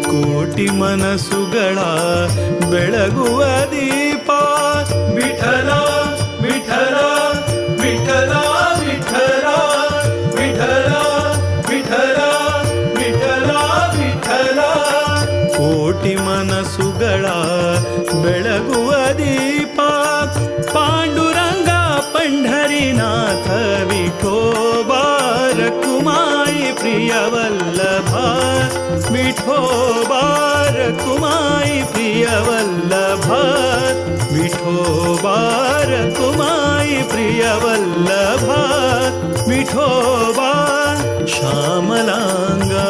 ಕೋಟಿ ಮನಸ್ಸುಗಳ ಬೆಳಗುವ ದೀಪ ವಿಠಲ ವಿಠಲ ವಿಠಲ ವಿಠಲ ವಿಠಲ प्रिय वल्लभा विठोबा रखुमाई प्रिय वल्लभा विठोबा रखुमाई प्रिय वल्लभा विठोबा श्यामलांगा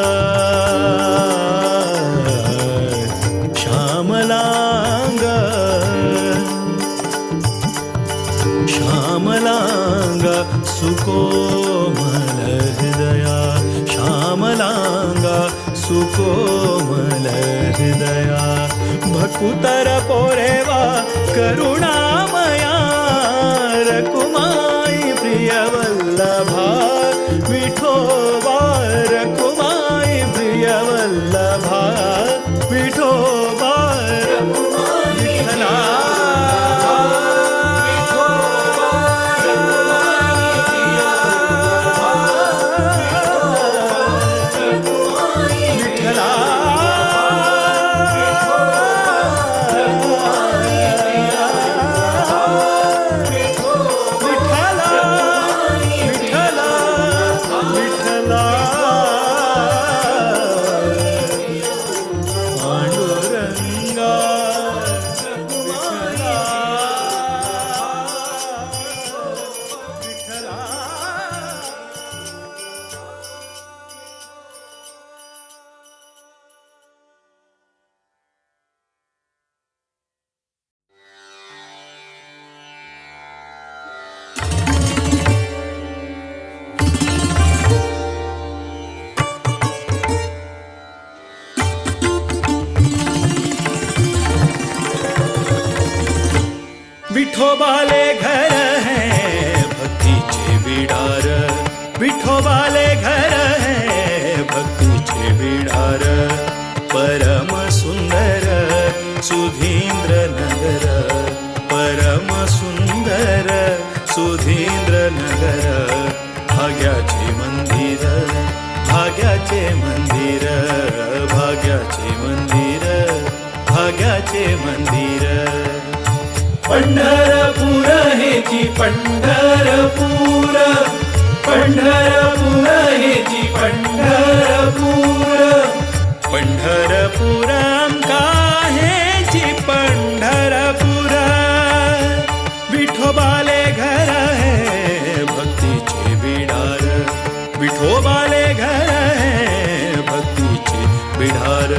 श्यामलांगा श्यामलांगा सुकोमल हृदया श्यामलांगा सुकोमल हृदया भकुतर पोरेवा करुणामया रकुमाई प्रिय वल्लभा विठोबा रकुमाई प्रिय वल्लभा विठोबा विठ्ठला विठोबाले घर है भक्तीचे बिडार विठोबाले घर है भक्तीचे बिडार परम सुंदर सुधींद्र नगर परम सुंदर सुधींद्र नगर भाग्याचे मंदिर भाग्याचे मंदिर भाग्याचे मंदिर भाग्याचे मंदिर पंढरपूर हेची पंढरपूर पंढरपूर हेची पंढरपूर पंढरपूर आमका हेची पंढरपूर विठोबाले घर है भक्तीचे बिडार विठोबाले घर है भक्तीचे बिडार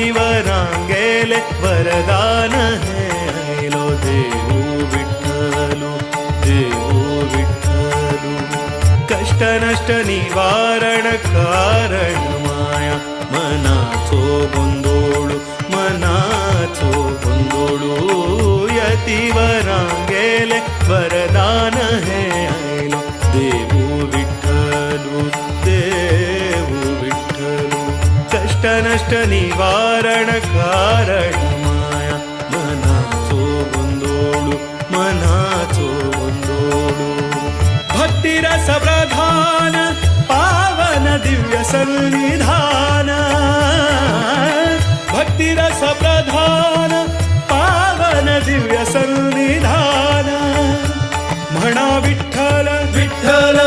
यतिवरांगेले वरदान है ऐलो देवू विठ्ठलू कष्ट नष्ट निवारण कारण माया मनाचो गोंधोळू यतिवरांगेले वरदान है ऐलो देवू विठ्ठलू कष्ट नष्ट निवारण कारण माया मनाचो गोंधोळू भक्तिरस प्रधान पावन दिव्य सन्निधान भक्तिरस प्रधान पावन दिव्य सन्निधान म्हणा विठ्ठल विठ्ठल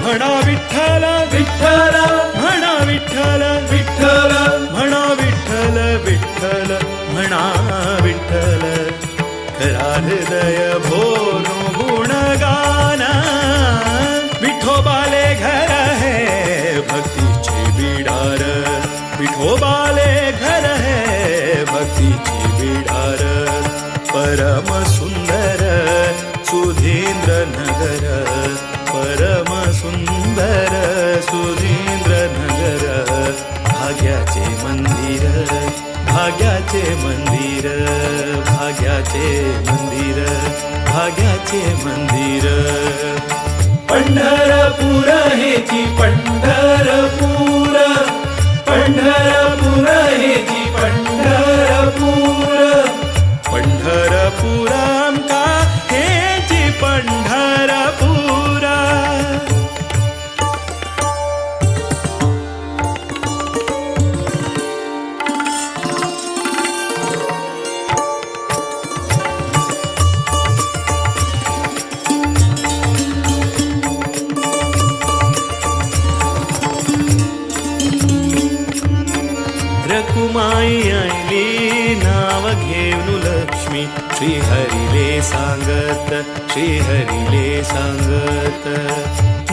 म्हणा विठ्ठल विठ्ठल म्हणा विठ्ठल विठ्ठल म्हणा विठ्ठल विठ्ठल म्हणा विठ्ठल खरा हृदय भोनो गुणगान विठोबाले घर है भक्तीचे बिडार विठोबाले घर है भक्तीचे बिडार परम सुंदर सुधींद्र नगर परम सुंदर सुधींद्र नगर भाग्याचे मंदिर भाग्याचे मंदिर भाग्याचे मंदिर भाग्याचे मंदिर पंढरपूर हेची पंढरपूर पंढरपूर हेची पंढरपूर पंढरपूर आमका हेची पंढरपुरा रकुमाई आयली नाव घेऊन लक्ष्मी श्रीहरिले सांगत श्रीहरिले सांगत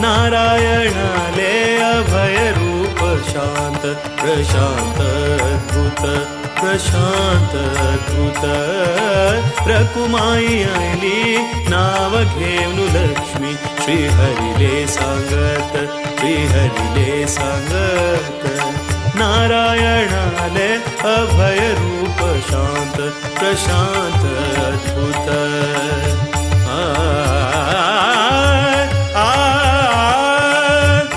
नारायणाले अभय रूप शांत प्रशांत अद्भुत प्रशांत अद्भुत रकुमाई आयली नाव घेऊन लक्ष्मी श्रीहरिले सांगत श्रीहरिले सांगत नारायणाले अभय रूप शांत प्रशांत अद्भुत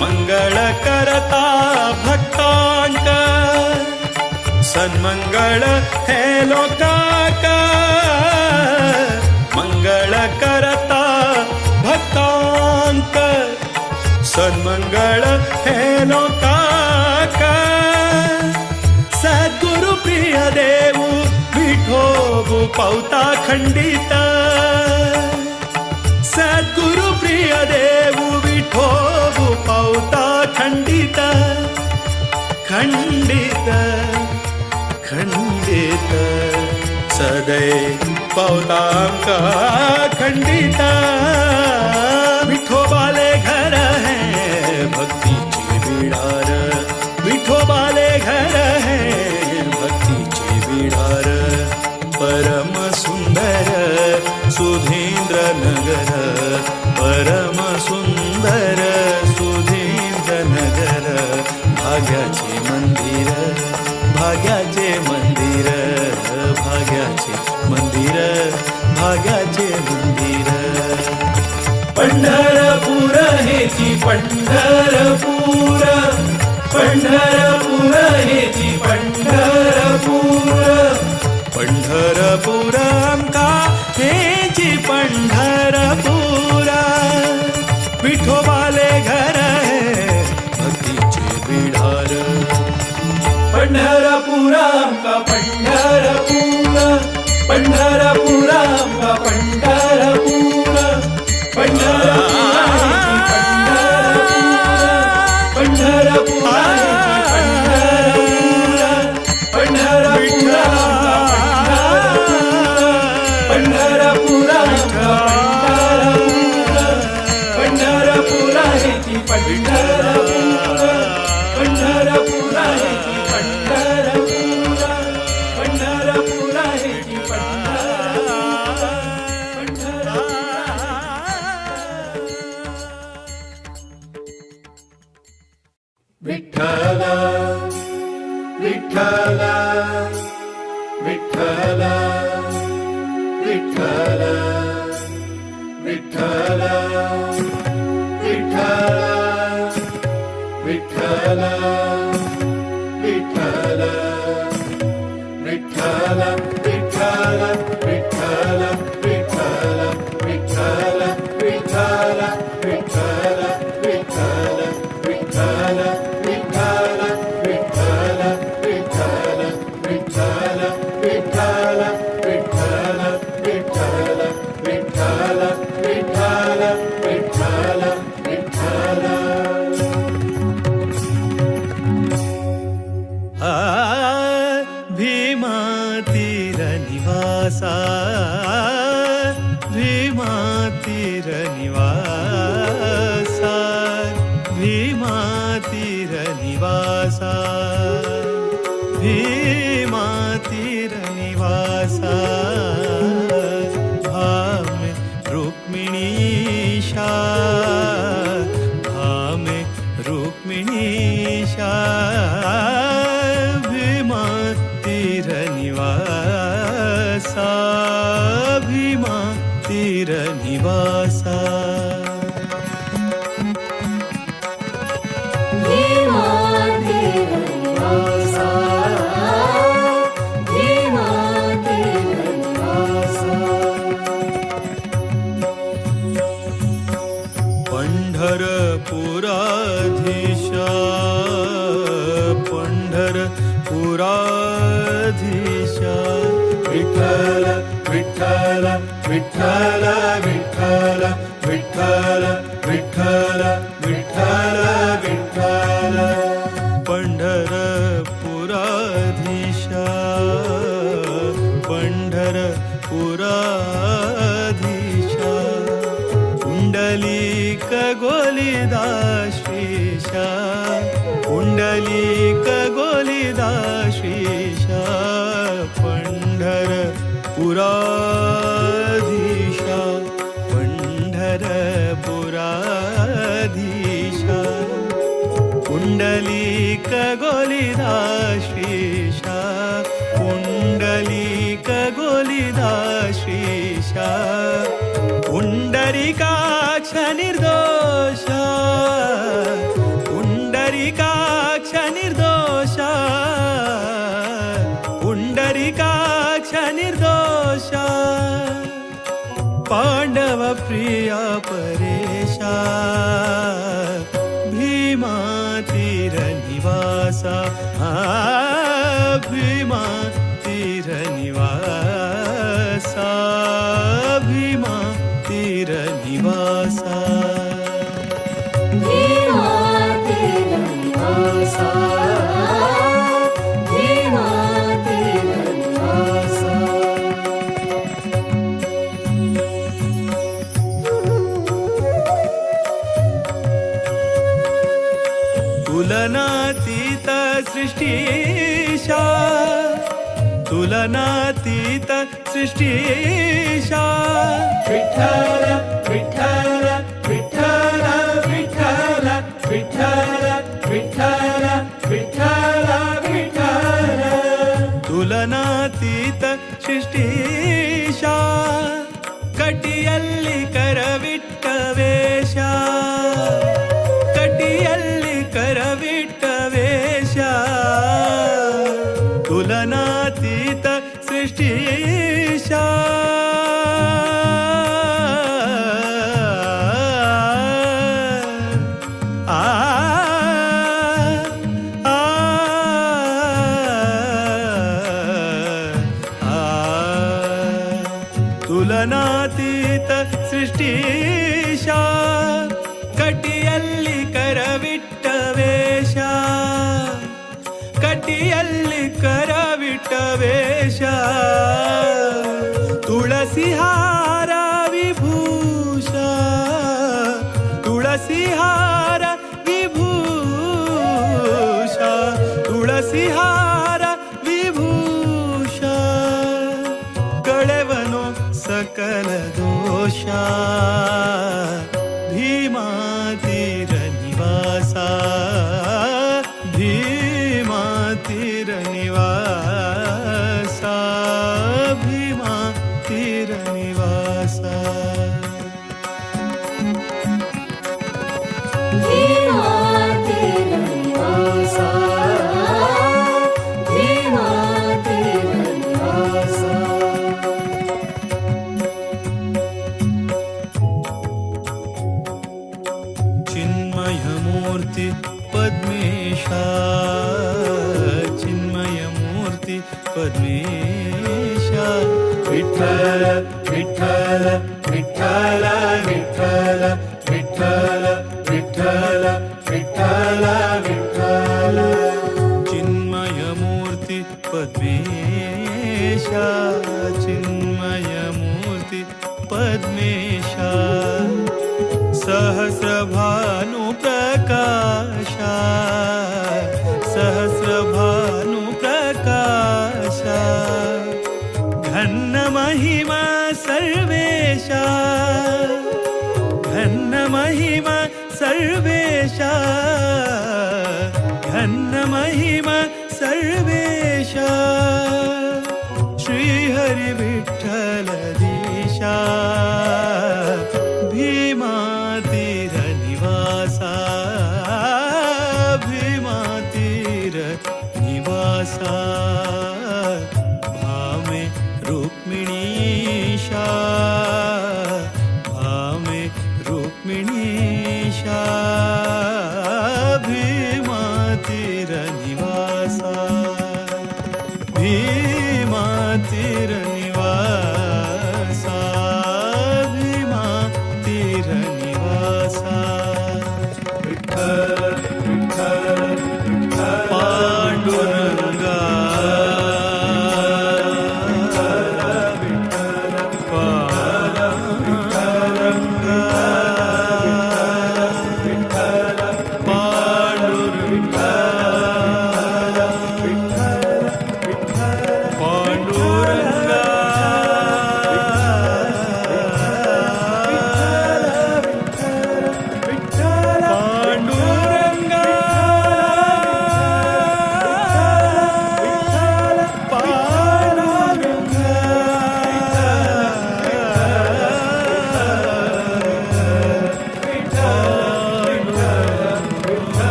मंगळ करता भक्तांक सन्मंगळ हे लोकांक मंगळ करता भक्तांक सन्मंगळ हे लोकांक सद्गुरु प्रिय देऊ विठोबु पौता खंडित सद्गुरु प्रिय देऊ विठोबु पौता खंडित खंडित खंडित सदैव पौतांका खंडित विठोबाले घर है भक्तीचे बिडार विठोबाले घर है भक्तीचे बिडार परम सुंदर सुधींद्र नगर परम सुंदर सुधींद्र नगर भाग्याचे मंदिर भाग्याचे मंदिर भाग्याचे मंदिर भाग्याचे मंदिर पंढरपूर हेची पंढरपूर पंढरपूर हेची पंढरपूर पंढरपूर आमका हेची पंढरपूर विठोबाले घर है भक्तीचे बिडार पंढरपूर आमका पंढरपूर पंढरपूर आमका पंढरपूर विठ्ठल विठ्ठल विठ्ठल विठ्ठल विठ्ठल विठ्ठल विठ्ठल विठ्ठल विठ्ठल विठ्ठल विठ्ठल विठ्ठल विठ्ठल विठ्ठल विठ्ठल विठ्ठल विठ्ठल भीमा तीर निवासा भीमा तीर निवासा भीमा तीर निवासा भीमा तीर निवासा भाम रुक्मिणीशा भाम रुक्मिणीशा भीमा तीर निवासा भीमा तीर निवासा भीमा तीर निवासा भीमा तीर निवासा पंढरपुराधीशा पंढरपुराधीशा विठ्ठल विठ्ठल विठ्ठल विठ्ठल विठ्ठल विठ्ठल विठ्ठल विठ्ठल पंढरपुराधीशा पंढरपुराधीशा पुंडलीक गोलिदाश्रीशा पुंडलीक गोलिदाश्रीशा पंढरपुराधीशा पंढरपुराधीशा पुंडलीक गोलिदाश्रीशा पुंडलीक गोलिदाश्रीशा पुंडरीकाक्ष निर्दोषा पुंडरीकाक्ष निर्दोषा पुंडरीकाक्ष निर्दोषा पांडव प्रिया परेशा भीमा तीर निवासा भीमा तीर निवासा भीमा तीर निवासा भीमा तीर निवासा भीमा तीर निवासा तुलनातीत सृष्टीशा तुलनातीत सृष्टीशा विठ्ठल विठ्ठल विठ्ठल विठ्ठल विठ्ठल विठ्ठल विठ्ठल विठ्ठल तुलनातीत सृष्टीशा कटिಯಲ್ಲಿ ಕರವಿಟ್ಟ ವೇಷ ಕಟಿಯಲ್ಲಿ ಕರವಿಟ್ಟ ವೇಷ ತುಲನಾತೀತ ಸೃಷ್ಟಿಶ ತುಲನಾತೀತ ಸೃಷ್ಟಿಶ ಕಟಿಯಲ್ಲಿ ಕರವಿಟ್ಟ ವೇಷ ಕಟಿಯಲ್ಲಿ ಕರವಿಟ್ಟ ವೇಷ ತುಳಸಿಹಾರ ವಿಭೂಷ ತುಳಸಿಹಾರ ವಿಭೂಷ ತುಳಸಿಹಾರ ವಿಭೂಷ ಕಳೆವನು ಸಕಲ ದೋಷ ಭೀಮಾ ತೀರ ನಿವಾಸ ಭೀಮಾ ತೀರ ನಿವಾಸ ಭೀಮಾ ತೀರ ನಿವಾಸ भीमा तीर निवासा भीमा तीर निवासा चिन्मयमूर्ति पद्मेशा चिन्मयमूर्ति पद्मेशा विठ्ठल विठ्ठल विठ्ठल विठ्ठल विठ्ठल विठ्ठल विठ्ठल विठ्ठल चिन्मयमूर्ति पद्मेशा चिन्मयमूर्ति पद्मेशा सहस्रभानु प्रकाशा सहस्रभानु प्रकाशा घन्न महिमा सर्वेशा घन्न महिमा सर्वेशा घन्न महिमा सर्वेशा श्रीहरि विठ्ठलधीशा भीमा तीर निवासा भीमा तीर निवासा भामे रुक्मिणीशा भामे रुक्मिणीशा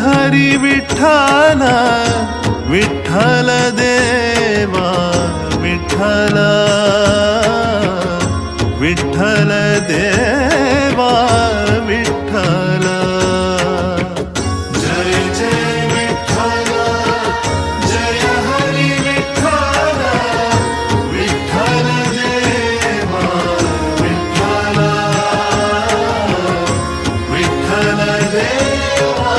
हरि विठ्ठल विठ्ठल देवा विठ्ठल विठ्ठल देवा विठ्ठल जय जय विठ्ठल जय हरि विठ्ठल विठ्ठल देवा विठ्ठल विठ्ठल देवा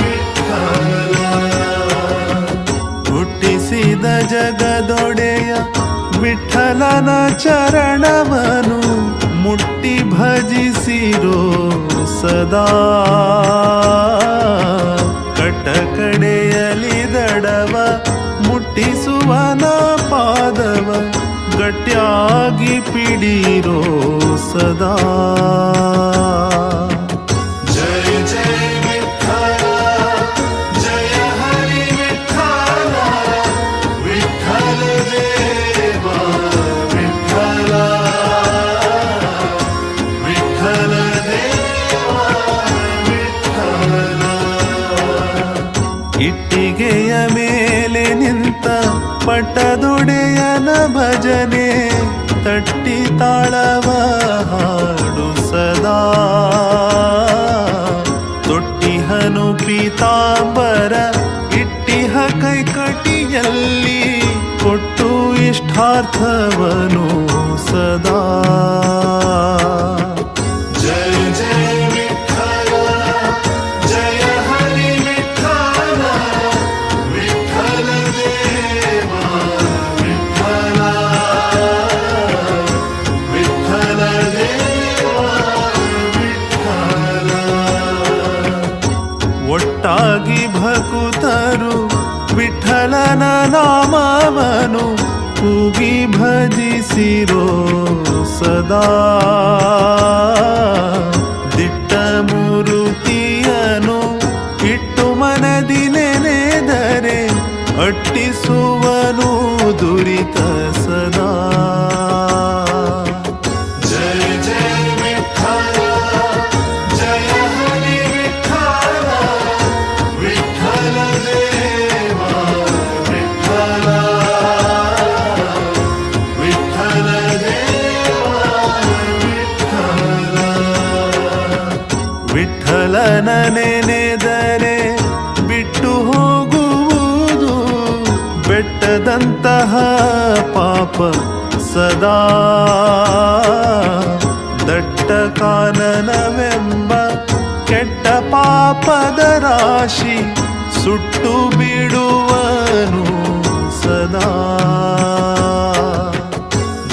विठ्ठल ಹುಟ್ಟಿಸಿದ ಜಗದೊಡೆಯ ವಿಠಲನ ಚರಣವನು ಮುಟ್ಟಿ ಭಜಿಸಿರೋ ಸದಾ ಕಟಕಡೆಯಲಿ ದಡವ ಮುಟ್ಟಿಸುವನ ಪಾದವ ಗಟ್ಟಿಯಾಗಿ ಪಿಡಿರೋ ಸದಾ जय जय विठ्ठल जय हरि विठ्ठल विठ्ठल देवा विठ्ठल विठ्ठल देवा विठ्ठल ಇಟ್ಟಿಗೆಯ ಮೇಲೆ ನಿಂತ ಪಟ್ಟದೊಡೆಯನ ಭಜನೆ ತಟ್ಟಿ ತಾಳವ ಹಾಡು ಸದಾ ತೊಟ್ಟಿಹನು ಪೀತಾಂಬರ ಇಟ್ಟಿಹ ಕೈಕಟಿಯಲ್ಲಿ ಕೊಟ್ಟು ಇಷ್ಟಾರ್ಥವನು ಸದಾ जय जय विठ्ठल जय हरि विठ्ठल विठ्ठल देवा विठ्ठल विठ्ठल देवा विठ्ठल ಒಟ್ಟಾಗಿ ಭಕುತರು ವಿಠಲನ ನಾಮವನು ಕೂಗಿ ಭಜಿಸಿರೋ ಸದಾ ದಿಟ್ಟ ಮೂರುತಿಯನು ಇಟ್ಟು ಮನದಿ ನೆನೆದರೆ ಅಟ್ಟಿಸುವನು ದುರಿತ ಸದಾ जय जय विठ्ठल जय हरि विठ्ठल विठ्ठल देवा विठ्ठल विठ्ठल देवा विठ्ठल ವಿಠಲನ ನೆನೆದರೆ ಬಿಟ್ಟು ಹೋಗುವುದು ಬೆಟ್ಟದಂತಹ ಪಾಪ ಸದಾ ದಟ್ಟ ಕಾನನವೆಂಬ ಕೆಟ್ಟ ಪಾಪದ ರಾಶಿ ಸುಟ್ಟು ಬಿಡುವನು ಸದಾ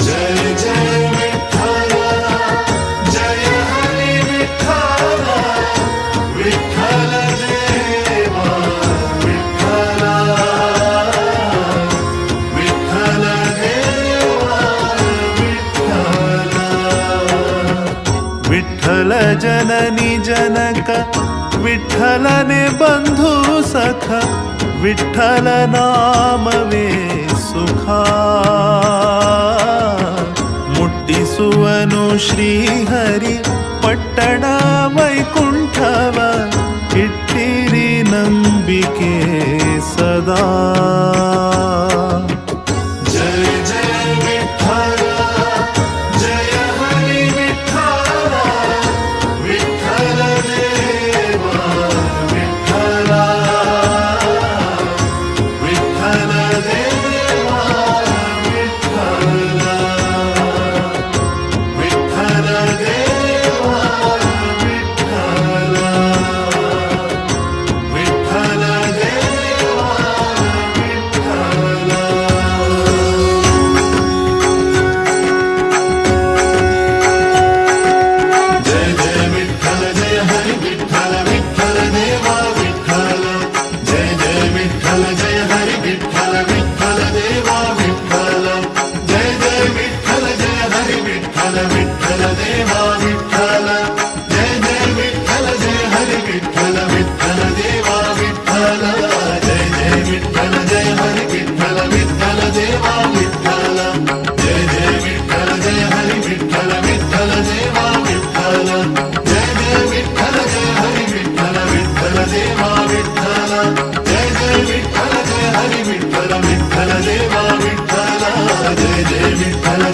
जय जय विठ्ठल जय हरि विठ्ठल विठ्ठल देवा विठ्ठल विठ्ठल देवा विठ्ठल ವಿಠಲ ಜನನಿ ಜನಕ ವಿಠಲನೆ ಬಂಧು ಸಖ ವಿಠಲ ನಾಮವೇ ಸುಖ ಮುಟ್ಟಿಸುವನು ಶ್ರೀಹರಿ ಪಟ್ಟಣ ವೈಕುಂಠವ ಇಟ್ಟಿರಿ ನಂಬಿಕೆ ಸದಾ जय जय विठ्ठल जय हरि विठ्ठल विठ्ठल देवा विठ्ठल विठ्ठल देवा विठ्ठल विठ्ठल देवा विठ्ठल विठ्ठल देवा विठ्ठल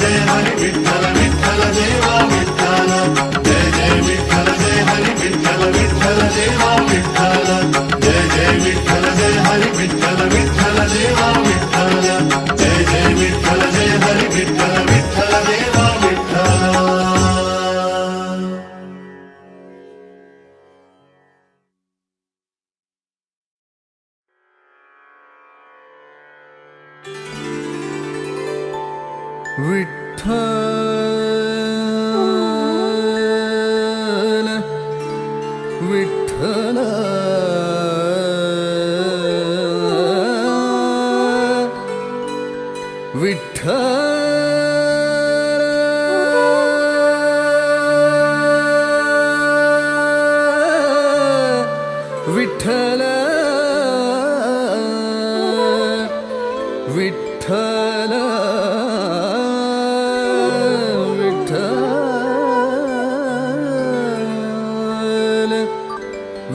जय हरि विठ्ठल विठ्ठल देवा विठ्ठल जय जय विठ्ठल जय हरि विठ्ठल विठ्ठल देवा विठ्ठल जय जय विठ्ठल जय हरि विठ्ठल विठ्ठल देवा विठ्ठल जय जय विठ्ठल जय हरि विठ्ठल विठ्ठल देवा विठ्ठल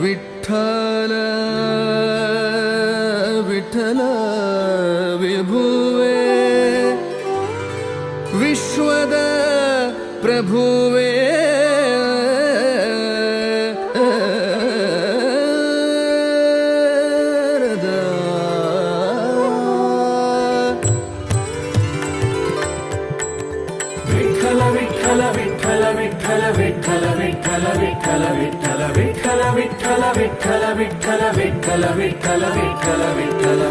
विठ्ठल विठ्ठल विठ्ठल विठ्ठल विठ्ठल विठ्ठल विभुवे विश्वद प्रभुवे विठ्ठल विठ्ठल विठ्ठल विठ्ठल विठ्ठल विठ्ठल विठ्ठल विठ्ठल विठ्ठल विठ्ठल विठ्ठल विठ्ठल विठ्ठल विठ्ठल विठ्ठल विठ्ठल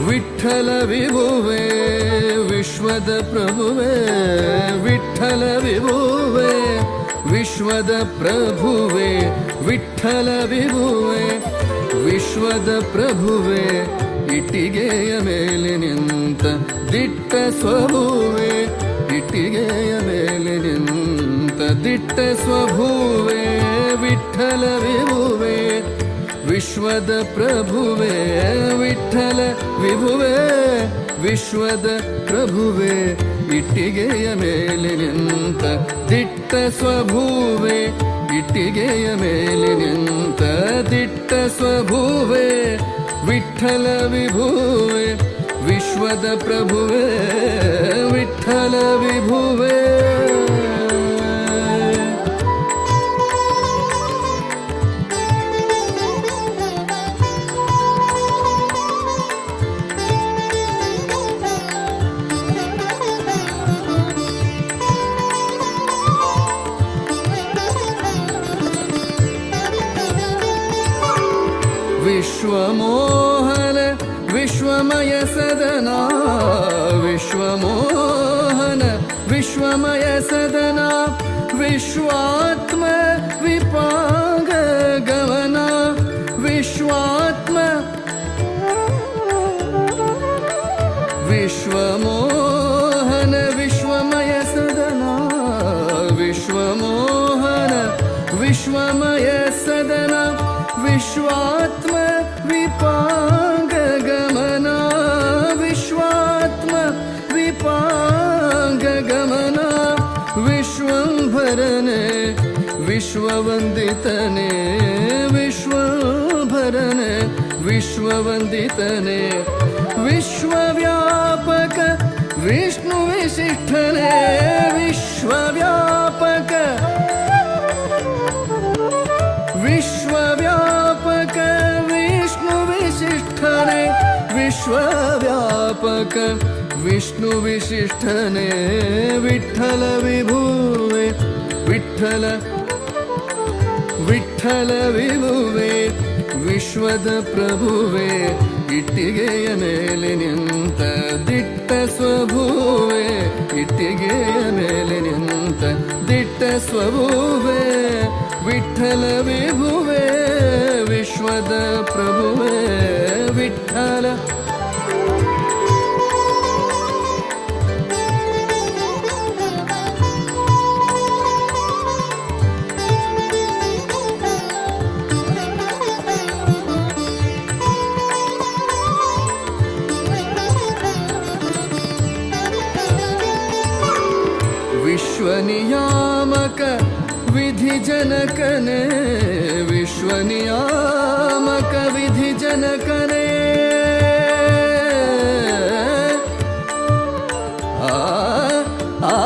विठ्ठल विभुवे विश्वद प्रभुवे विठ्ठल विभुवे विश्वद प्रभुवे विठ्ठल विभुवे विश्वद प्रभुवे इटिಗೆಯ ಮೇಲೆ ನಿಂತ ದಿಟ್ಟ ಸ್ವಭುವೆ ಇಟ್ಟಿಗೆಯ ಮೇಲೆ ನಿಂತ ದಿಟ್ಟ ಸ್ವಭುವೆ ವಿಠ್ಠಲ ವಿಭುವೆ ವಿಶ್ವದ ಪ್ರಭುವೆ ವಿಠ್ಠಲ ವಿಭುವೆ ವಿಶ್ವದ ಪ್ರಭುವೆ ಇಟ್ಟಿಗೆಯ ಮೇಲೆ ನಿಂತ ದಿಟ್ಟ ಸ್ವಭುವೆ ಇಟ್ಟಿಗೆಯ ಮೇಲೆ ನಿಂತ ದಿಟ್ಟ ಸ್ವಭುವೆ ವಿಠ್ಠಲ ವಿಭುವೆ ವಿಶ್ವದ ಪ್ರಭುವೆ ವಿಠ್ಠಲ ವಿಭುವೆ विश्वमोहन विश्वमय सदना विश्वमोहन विश्वमय सदना विश्वात्म विपांग गमना विश्वात्म विश्वमोहन विश्वमय सदना विश्वमोहन विश्वमय सदना विश्वात्म विपांग गमना विश्वात्म विपांग गमना विश्वंभरने विश्ववंदितने विश्वंभरने विश्ववंदितने विश्वव्यापक विष्णु विशिष्टने विश्वव्यापक विश्वव्यापक विष्णु विशिष्टने विश्वव्यापक विष्णु विशिष्टने विठ्ठल विभुवे विठ्ठल विठ्ठल विभुवे विश्वದ ಪ್ರಭುವೆ ಇಟ್ಟಿಗೆಯ ಮೇಲೆ ನಿಂತ ದಿಟ್ಟ ಸ್ವಭುವೆ ಇಟ್ಟಿಗೆಯ ಮೇಲೆ ನಿಂತ ದಿಟ್ಟ ಸ್ವಭುವೆ ವಿಠ್ಠಲ ವಿಭುವೆ ವಿಶ್ವದ ಪ್ರಭುವೆ ವಿಠ್ಠಲ विश्वनियामक विधि जनकने विश्वनियामक विधि जनकने आ आ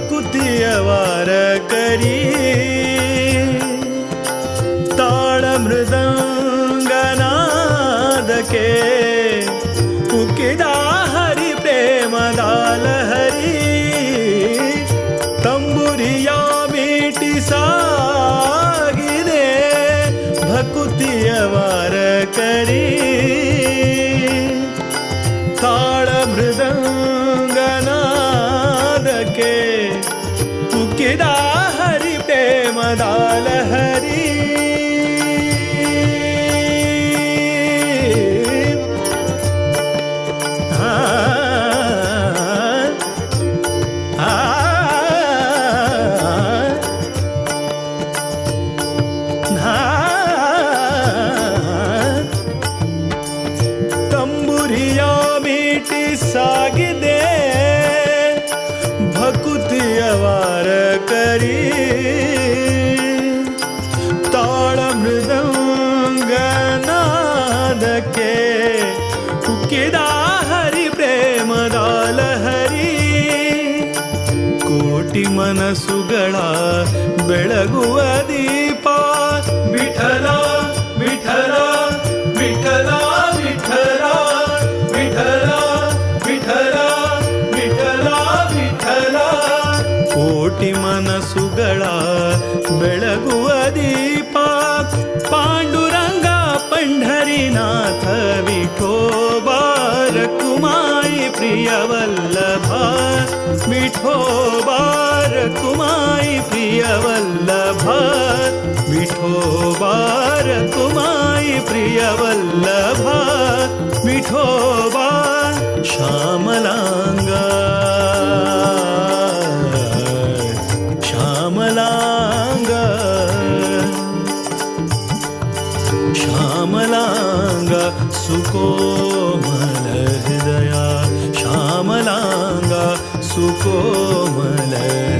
भकुतिय वार करी ताळ मृदंगनाद के उकिदा हरि प्रेम दाल हरी तंबुरिया मीटी सागिदे भकुतिय वार करी ताळ मृदंगनाद के उकिदा हरि प्रेम दाल हरी तंबुरिया मीटी सागिदे भकुतिय वार करी ताळ मृदंगनाद के उकिदा हरि प्रेम दाल हरी कोटि मनसुಗಳ ಬೆಳಗುವ ದೀಪ ವಿಠಲ ವಿಠಲ ವಿಠಲ ವಿಠಲ ವಿಠಲ ವಿಠಲ ವಿಠಲ ವಿಠಲ ಕೋಟಿ ಮನಸ್ಸುಗಳ ಬೆಳಗುವ ದೀಪ ಪಾಂಡುರಂಗ पंढरीनाथ विठोबा रकुमाई प्रिय वल्लभ विठोबा रकुमाई प्रिय वल्लभ विठोबा रकुमाई प्रिय वल्लभ विठोबा श्यामलांगा श्यामलांगा श्यामलांगा सुकोमल हृदया श्यामलांगा सुकोमल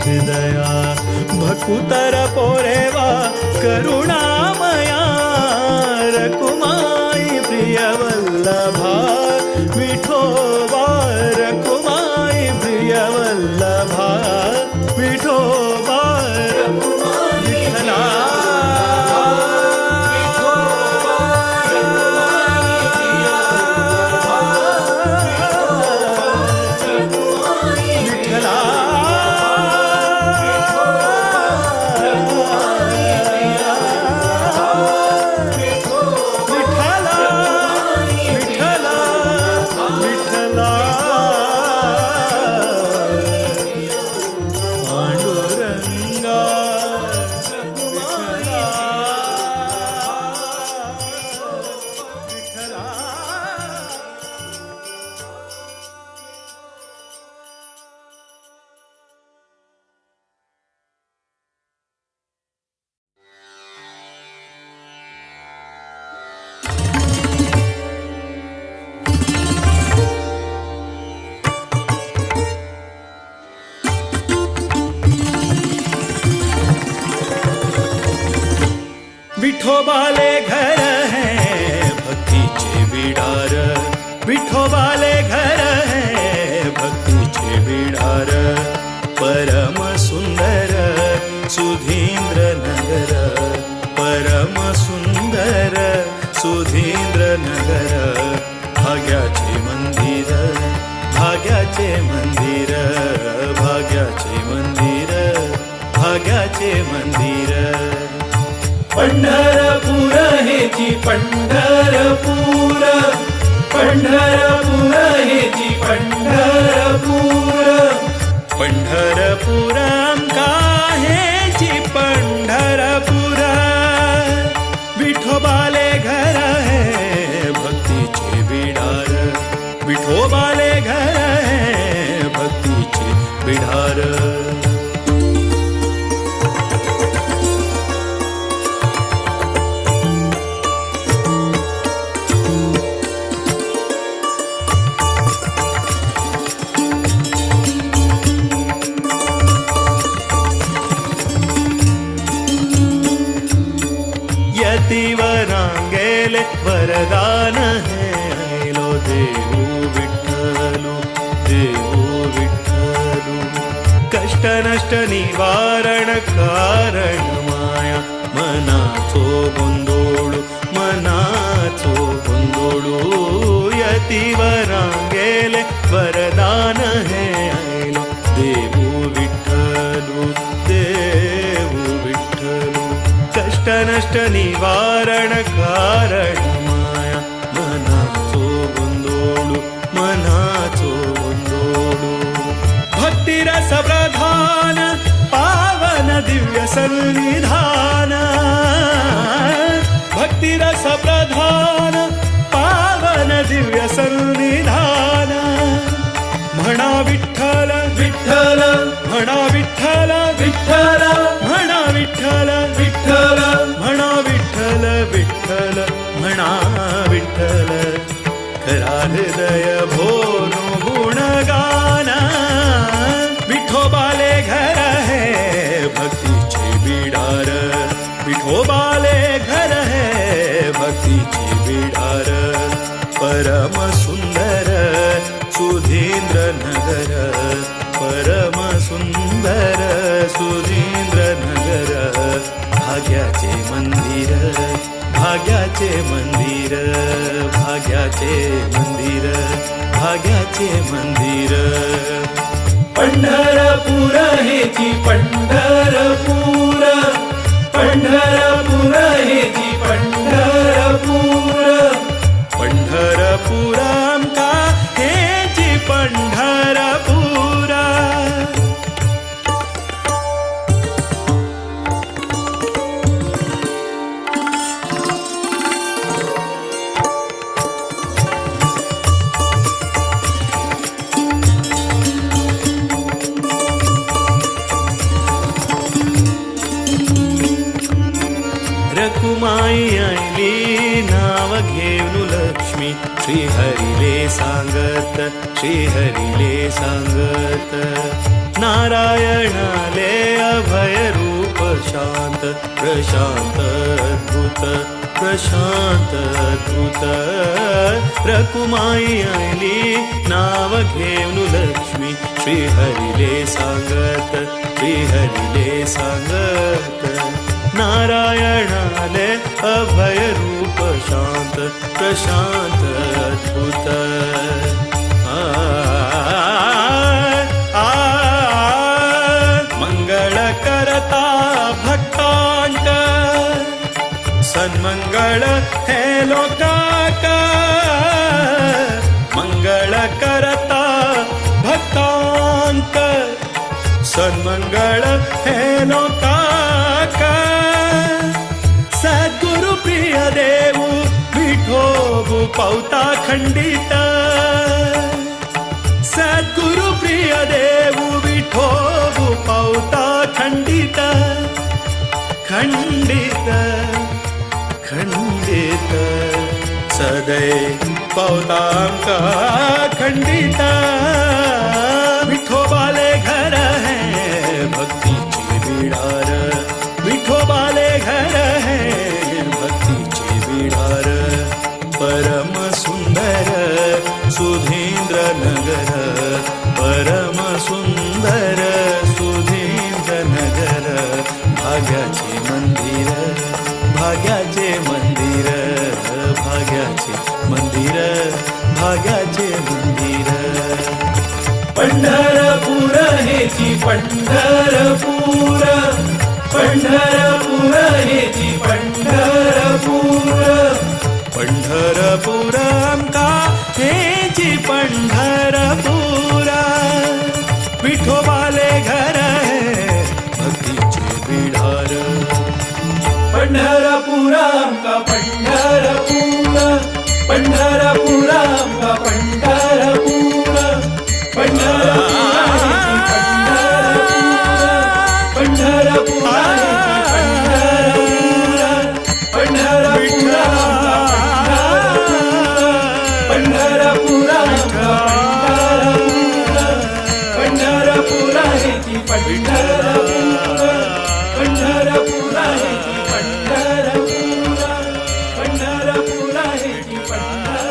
हृदया भकुतर पोरेवा करुणामया रकुमाई प्रिय वल्लभा विठोबा रकुमाई प्रिय वल्लभा विठोबा रकुमाई विठला विठोबाले घर है भक्तीचे बिडार विठोबाले घर है भक्तीचे बिडार परम सुंदर सुधींद्र नगर परम सुंदर सुधींद्र नगर भाग्याचे मंदिर भाग्याचे मंदिर भाग्याचे मंदिर भाग्याचे मंदिर पंढरपूर हेची पंढरपूर पंढरपूर हेची पंढरपूर पंढरपूर आमका हेची पंढरपूर विठोबाले घर है भक्तीचे बिडार विठोबाले घर है भक्तीचे बिडार यतिवरांगेले वरदान है ऐलो देऊ विठ्ठलू कष्ट कष्ट नष्ट निवारण कारण माया मनाचो गोंधोळू मनाचो गोंधोळू यतिवरांगेले वरदान हे आयलो देवू विठ्ठलू देवू विठ्ठलू कष्ट नष्ट निवारण कारण माया मनाचो गोंधोळू मनाचो गोंधोळू भक्तिरस प्रधान पावन दिव्य सन्निधान भक्तिरस प्रधान पावन दिव्य सन्निधान म्हणा विठ्ठल विठ्ठल म्हणा विठ्ठल विठ्ठल म्हणा विठ्ठल विठ्ठल म्हणा विठ्ठल विठ्ठल म्हणा विठ्ठल खरा हृदय भोनो गुणगान विठोबाले घर है भक्तीचे बिडार विठोबाले घर है भक्तीचे बिडार परम सुंदर सुधींद्र नगर परम सुंदर सुधींद्र नगर भाग्याचे मंदिर भाग्याचे मंदिर भाग्याचे मंदिर भाग्याचे मंदिर पंढरपूर हेची पंढरपूर पंढरपूर हेची पंढरपूर पंढरपूर आमका हेची पंढरपूर रकुमाई आयली नाव घेऊन लक्ष्मी श्रीहरीले सांगत श्रीहरीले सांगत नारायणाले अभय रूप शांत प्रशांत अद्भुत प्रशांत अद्भुत रकुमाई आयली नाव घेऊन लक्ष्मी श्रीहरीले सांगत श्रीहरीले सांगत नारायणाले अभय रूप शांत प्रशांत अद्भुत मंगळ करता भक्तांत सन्मंगळ हे लोकाक मंगळ करता भक्तांत सन्मंगळ हे लोकाक सद्गुरु प्रिय देवू विठोबू पौता खंडित सद्गुरु प्रिय देवू विठोबू पौता खंडित खंडित खंडित सदैव पौतांका खंडित विठोबाले घर है भक्तीचे बिडार विठोबाले घर है भक्तीचे बिडार परम सुंदर सुधींद्र नगर परम सुंदर सुधींद्र नगर भाग्याचे मंदिर भाग्याचे मंदिर भाग्याचे मंदिर भाग्याचे मंदिर पंढरपूर हेची पंढरपूर पंढरपूर हेची पंढरपूर पंढरपूर आमका हेची पंढरपूर विठोबाले घर है भक्तीचे बिडार पंढरपूर आमका पंढरपूर पंढरपूर आमका पंढरपूर पंढरपूर पंढरपूर पंढरपूर पंढरपूर पंढरपूर हेची पंढरपूर पंढरपूर हेची पंढरपूर पंढरपूर हेची पंढरपूर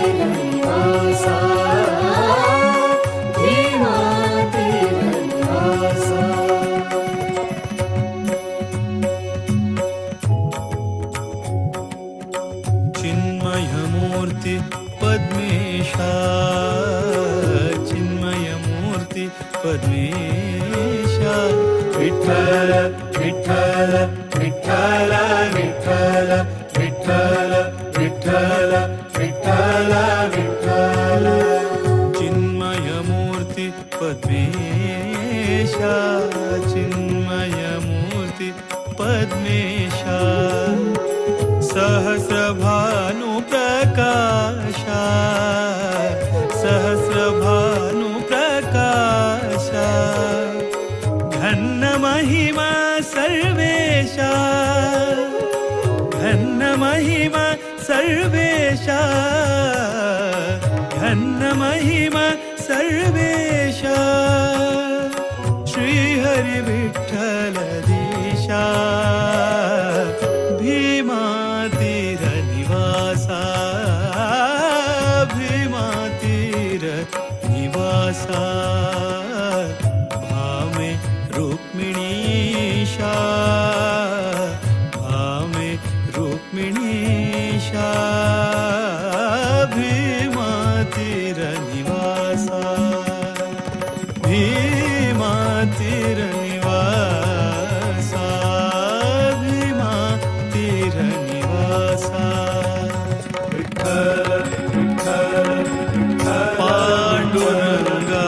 धीमातीरनिवासा धीमातीरनिवासा चिन्मयमूर्ति पद्मेशा चिन्मयमूर्ति पद्मेशा विठ्ठल विठ्ठल विठ्ठल विठ्ठल विठ्ठल विठ्ठल विठ्ठल विठ्ठल चिन्मयमूर्ति पद्मेशा चिन्मयमूर्ति पद्मेशा सहस्रभानुप्रकाशा सहस्रभानुप्रकाशा घनमहिमा सर्वेशा घनमहिमा सर्वेशा घनमहिमा सर्वेशा श्रीहरि विठ्ठल दिशा भीमातीरनिवासा भीमातीरनिवासा भामे रुक्मिणीशा भामे रुक्मिणीशा भीमातीरनिवासा भीमातीरनिवासा भीमातीरनिवासा विठ्ठल विठ्ठल पांडुरंगा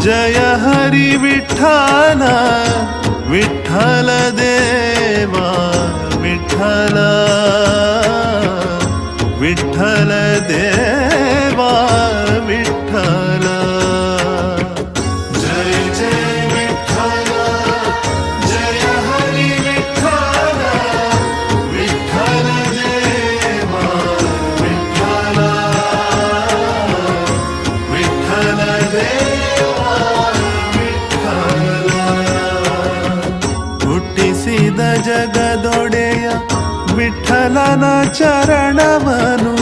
जय हरि विठ्ठल विठ्ठल देवा विठ्ठल विठ्ठल देवा विठ्ठल जय जय विठ्ठल जय हरि विठ्ठल विठ्ठल देवा विठ्ठल विठ्ठल देवा विठ्ठल ಹುಟ್ಟಿಸಿದ ಜಗದೊಡೆಯ ವಿಠಲನ ಚರಣವನು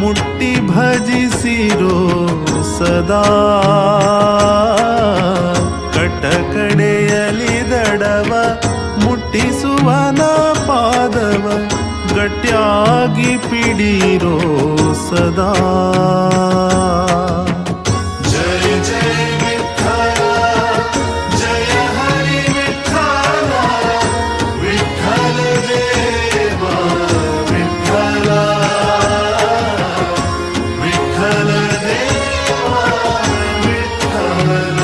ಮುಟ್ಟಿ ಭಜಿಸಿರೋ ಸದಾ ಕಟಕಡೆಯಲಿ ದಡವ ಮುಟ್ಟಿಸುವನ ಪಾದವ ಗಟ್ಯಾಗಿ ಪಿಡಿರೋ ಸದಾ ಜಯ ಜಯ ವಿಠಲ ಜಯ ಹರಿ ವಿಠಲ ವಿಠಲ ದೇವ ವಿಠಲ ವಿಠಲ ದೇವ ವಿಠಲ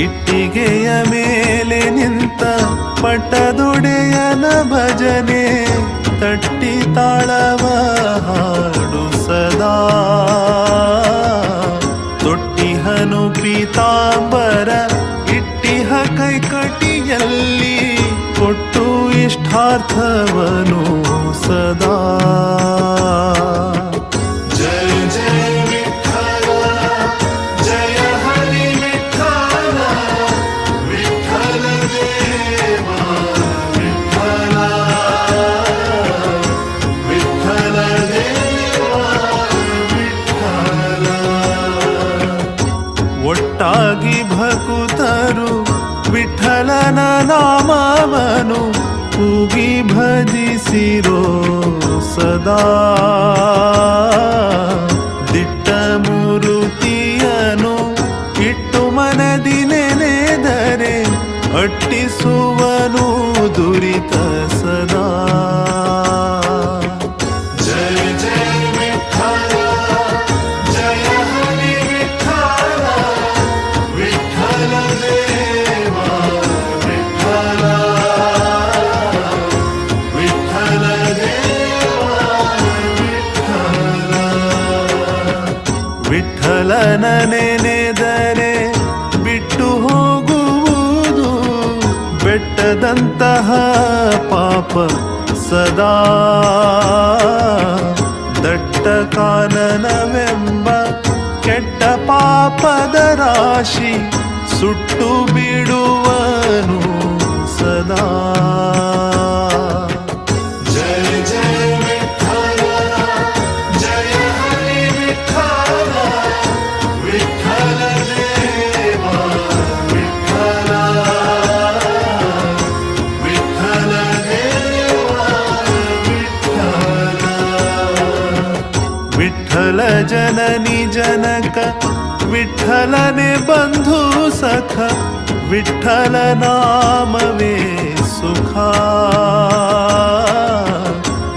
ಇಟ್ಟಿಗೆಯ ಮೇಲೆ ನಿಂತ ಪಟ್ಟದೊಡೆಯನ ಭಜನೆ ತಟ್ಟಿ ತಾಳವ ಹಾಡು ಸದಾ ತೊಟ್ಟಿಹನು ಪೀತಾಂಬರ ಇಟ್ಟಿ ಇಹ ಕೈಕಟಿಯಲ್ಲಿ ಕೊಟ್ಟು ಇಷ್ಟಾರ್ಥವನು ಸದಾ जय जय विठ्ठल जय हरि विठ्ठल विठ्ठल देवा विठ्ठल विठ्ठल देवा विठ्ठल ಒಟ್ಟಾಗಿ ಭಕುತರು ವಿಠಲನ ನಾಮವನು ಕೂಗಿ ಭಜಿಸಿರೋ ಸದಾ ದಿಟ್ಟ ಮೂರುತಿಯನು ಇಟ್ಟು ಮನದಿ ನೆನೆದರೆ ಅಟ್ಟಿಸುವನು ದುರಿತ ಸದಾ जय जय विठ्ठल जय हरि विठ्ठल विठ्ठल देवा विठ्ठल विठ्ठल देवा विठ्ठल ವಿಠಲನ ನೆನೆದರೆ ಬಿಟ್ಟು ಹೋಗುವುದು ಬೆಟ್ಟದಂತಹ ಪಾಪ ಸದಾ ದಟ್ಟ ಕಾನನವೆಂಬ ಕೆಟ್ಟ ಪಾಪದ ರಾಶಿ ಸುಟ್ಟು ಬಿಡುವನು ಸದಾ जय जय विठ्ठल जय हरि विठ्ठल विठ्ठल देवा विठ्ठल विठ्ठल देवा विठ्ठल ವಿಠಲ ಜನನಿ ಜನಕ ವಿಠಲನೆ ಬಂಧು ಸಖ ವಿಠಲ ನಾಮವೇ ಸುಖ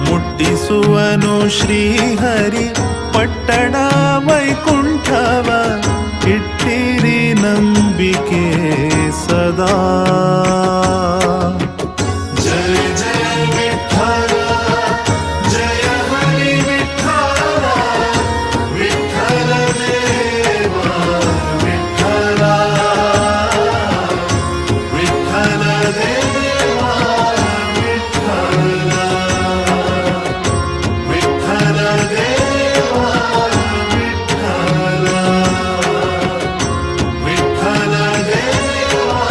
ಮುಟ್ಟಿಸುವನು ಶ್ರೀಹರಿ ಪಟ್ಟಣ ವೈಕುಂಠವ ಇಟ್ಟಿರಿ ನಂಬಿಕೆ ಸದಾ जय जय विठ्ठल जय हरि विठ्ठल विठ्ठल देवा विठ्ठल विठ्ठल देवा विठ्ठल विठ्ठल देवा विठ्ठल विठ्ठल देवा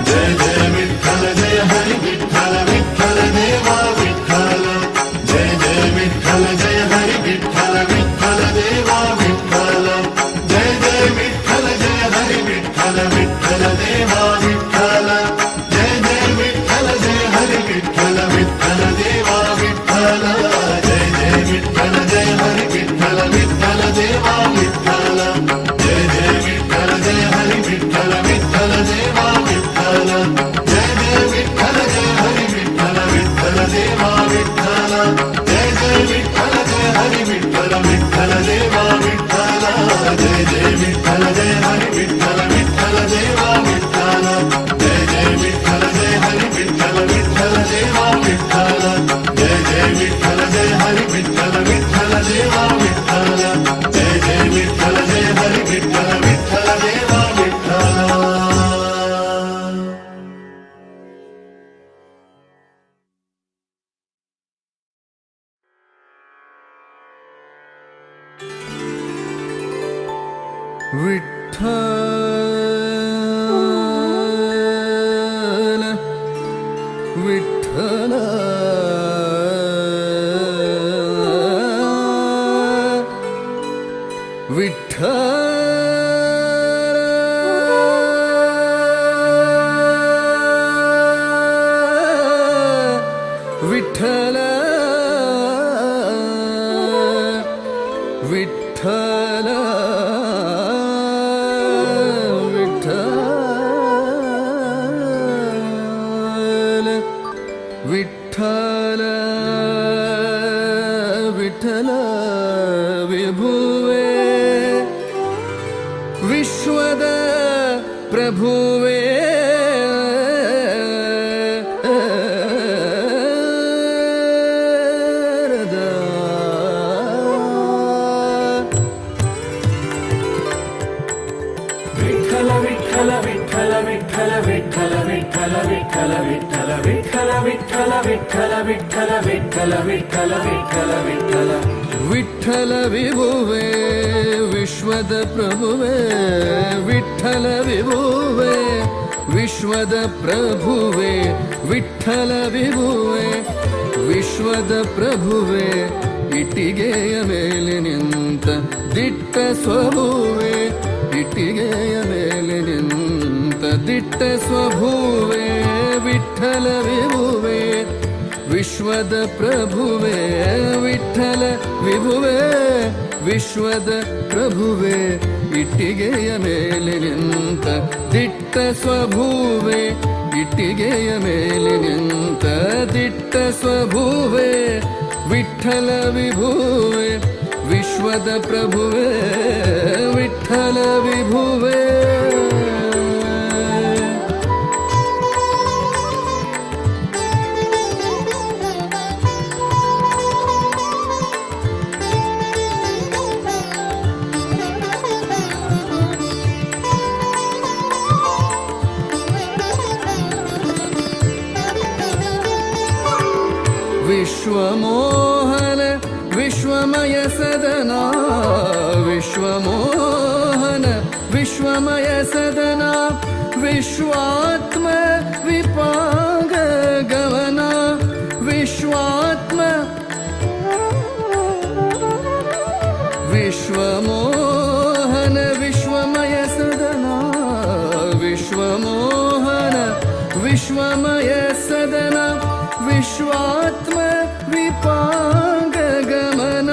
जय जय विठ्ठल जय हरि विठ्ठल विठ्ठल देवा विठ्ठल जय जय विठ्ठल जय हरि विठ्ठल विठ्ठल देवा विठ्ठल जय जय विठ्ठल जय हरि विठ्ठल विठ्ठल देवा विठ्ठल जय जय विठ्ठल जय हरि विठ्ठल विठ्ठल देवा विठ्ठल जय जय विठ्ठल जय हरि विठ्ठल विठ्ठल देवा विठ्ठल जय जय विठ्ठल जय हरि विठ्ठल विठ्ठल देवा विठ्ठल जय जय विठ्ठल जय हरि विठ्ठल विठ्ठल देवा विठ्ठल जय जय विठ्ठल जय हरि विठ्ठल विठ्ठल देवा विठ्ठल जय जय विठ्ठल जय हरि विठ्ठल विठ्ठल देवा विठ्ठल जय जय विठ्ठल जय हरि विठ्ठल विठ्ठल देवा विठ्ठल जय जय विठ्ठल जय हरि विठ्ठल विठ्ठल देवा विठ्ठल जय जय विठ्ठल जय हरि विठ्ठल विठ्ठल देवा विठ्ठल ವಿಠ್ಠಲ ವಿಠ್ಠಲ ವಿಠ್ಠಲ ವಿಠ್ಠಲ ವಿಠ್ಠಲ ವಿಠ್ಠಲ ವಿಭುವೇ ವಿಶ್ವದ ಪ್ರಭುವೇ ವಿಠಲ ವಿಠಲ ವಿಠಲ ವಿಠಲ ವಿಭುವೆ ವಿಶ್ವದ ಪ್ರಭುವೆ ವಿಠಲ ವಿಭುವೆ ವಿಶ್ವದ ಪ್ರಭುವೆ ವಿಠಲ ವಿಭುವೆ ವಿಶ್ವದ ಪ್ರಭುವೆ ಇಟ್ಟಿಗೆಯ ಮೇಲೆ ನಿಂತ ದಿಟ್ಟ ಸ್ವಭುವೆ ಇಟ್ಟಿಗೆಯ ಮೇಲೆ ನಿಂತ ದಿಟ್ಟ ಸ್ವಭುವೆ ವಿಠಲ ವಿಭುವೆ ವಿಶ್ವದ ಪ್ರಭುವೆ ವಿಠಲ ವಿಭುವೆ ವಿಶ್ವದ ಪ್ರಭುವೆ ಇಟ್ಟಿಗೆಯ ಮೇಲೆ ನಿಂತ ದಿಟ್ಟ ಸ್ವಭುವೆ ಇಟ್ಟಿಗೆಯ ಮೇಲೆ ನಿಂತ ದಿಟ್ಟ ಸ್ವಭುವೆ ವಿಠಲ ವಿಭುವೆ ವಿಶ್ವದ ಪ್ರಭುವೆ ವಿಠಲ ವಿಭುವೆ ವಿಶ್ವಮೋಹನ ವಿಶ್ವಮಯ ಸದನಾ ವಿಶ್ವಮೋಹನ ವಿಶ್ವಮಯ ಸದನಾ ವಿಶ್ವಾತ್ಮ ವಿಪಾಗ ಗಮನ ವಿಶ್ವಾತ್ಮ ವಿಶ್ವಮೋಹನ ವಿಶ್ವಮಯ ಸದನಾ ವಿಶ್ವಮೋಹನ ವಿಶ್ವಮಯ ಸದನಾ ವಿಶ್ವಾತ್ಮ ವಿಪಾಂಗ ಗಮನ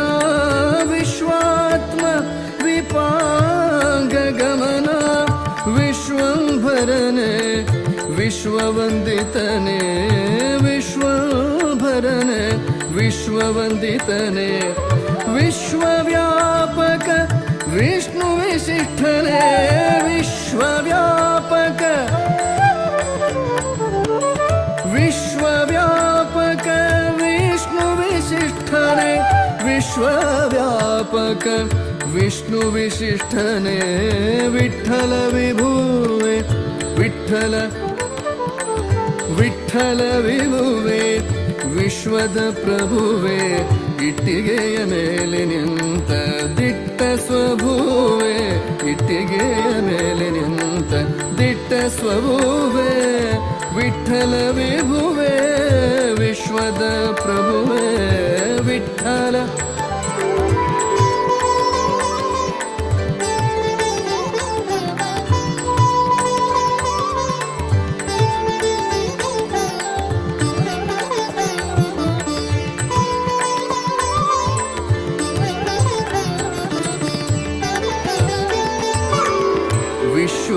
ವಿಶ್ವಾತ್ಮ ವಿಪಾಂಗ ಗಮನ ವಿಶ್ವಂಭರನೆ ವಿಶ್ವವಂದಿತನೆ ವಿಶ್ವಂಭರನೆ ವಿಶ್ವವಂದಿತನೆ ವಿಶ್ವವ್ಯಾಪಕ ವಿಷ್ಣು ವಿಶಿಷ್ಠನೆ ವಿಶ್ವವ್ಯಾಪಕ ವಿಶ್ವವ್ಯಾಪಕ ವಿಷ್ಣು ವಿಶಿಷ್ಠನೆ ವಿಶ್ವವ್ಯಾಪಕ ವಿಷ್ಣು ವಿಶಿಷ್ಠನೆ ವಿಠಲ ವಿಭುವೆ ವಿಠಲ ವಿಠಲ ವಿಭುವೆ ವಿಶ್ವದ ಪ್ರಭುವೆ ಇಟ್ಟಿಗೆಯ ಮೇಲೆ ನಿಂತ ದಿಟ್ಟ ಸ್ವಭುವೆ ಇಟ್ಟಿಗೆಯ ಮೇಲೆ ನಿಂತ ದಿಟ್ಟ ಸ್ವಭುವೆ ವಿಠಲ ವಿಭುವೆ ವಿಶ್ವದ ಪ್ರಭುವೆ ವಿಠಲ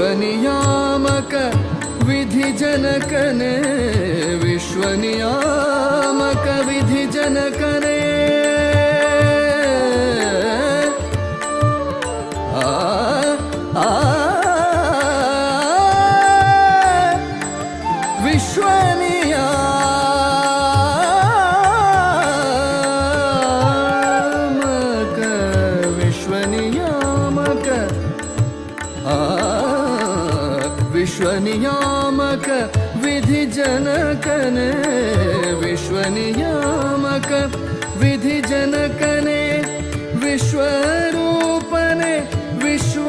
ವಿಶ್ವನಿಯಾಮಕ ವಿಧಿ ಜನಕನೆ ವಿಶ್ವನಿಯಾಮಕ ವಿಧಿ ಜನಕನೆ ವಿಶ್ವನಿಯಾಮಕ ವಿಶ್ವನಿಯಾಮಕ ವಿಶ್ವನಿಯಾಮಕ ವಿಧಿ ಜನಕನೆ ವಿಶ್ವನಿಯಾಮಕ ವಿಧಿ ಜನಕನೆ ವಿಶ್ವರೂಪನೆ ವಿಶ್ವ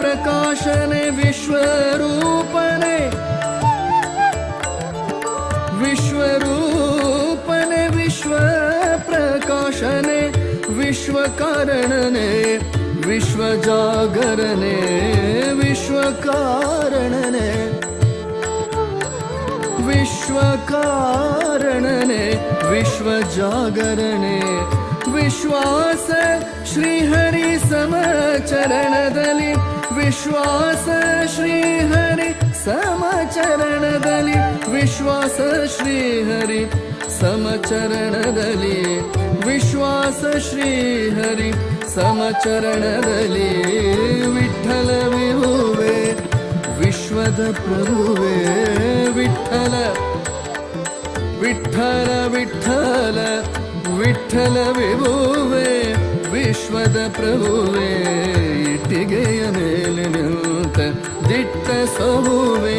ಪ್ರಕಾಶನೆ ವಿಶ್ವರೂಪನೆ ವಿಶ್ವರೂಪನೆ ವಿಶ್ವ ಪ್ರಕಾಶನೆ ವಿಶ್ವಕಾರಣನೆ ವಿಶ್ವಜಾಗರನೆ ವಿಶ್ವಕಾರಣನೆ ವಿಶ್ವಕಾರಣನೆ ವಿಶ್ವಜಾಗರನೆ ವಿಶ್ವಾಸ ಶ್ರೀಹರಿ ಸಮಚರಣದಲ್ಲಿ ವಿಶ್ವಾಸ ಶ್ರೀಹರಿ ಸಮಚರಣದಲ್ಲಿ ವಿಶ್ವಾಸ ಶ್ರೀಹರಿ ಸಮಚರಣದಲ್ಲಿ ವಿಶ್ವಾಸ ಶ್ರೀಹರಿ ಸಮಚರಣದಲ್ಲಿ ವಿಠಲ ವಿಭುವೆ ವಿಶ್ವದ ಪ್ರಭುವೆ ವಿಠಲ ವಿಠಲ ವಿಠಲ ವಿಠಲ ವಿಭುವೆ ವಿಶ್ವದ ಪ್ರಭುವೆ ಇಟ್ಟಿಗೆಯ ಮೇಲೆ ನಿಂತ ದಿಟ್ಟ ಸ್ವಭುವೆ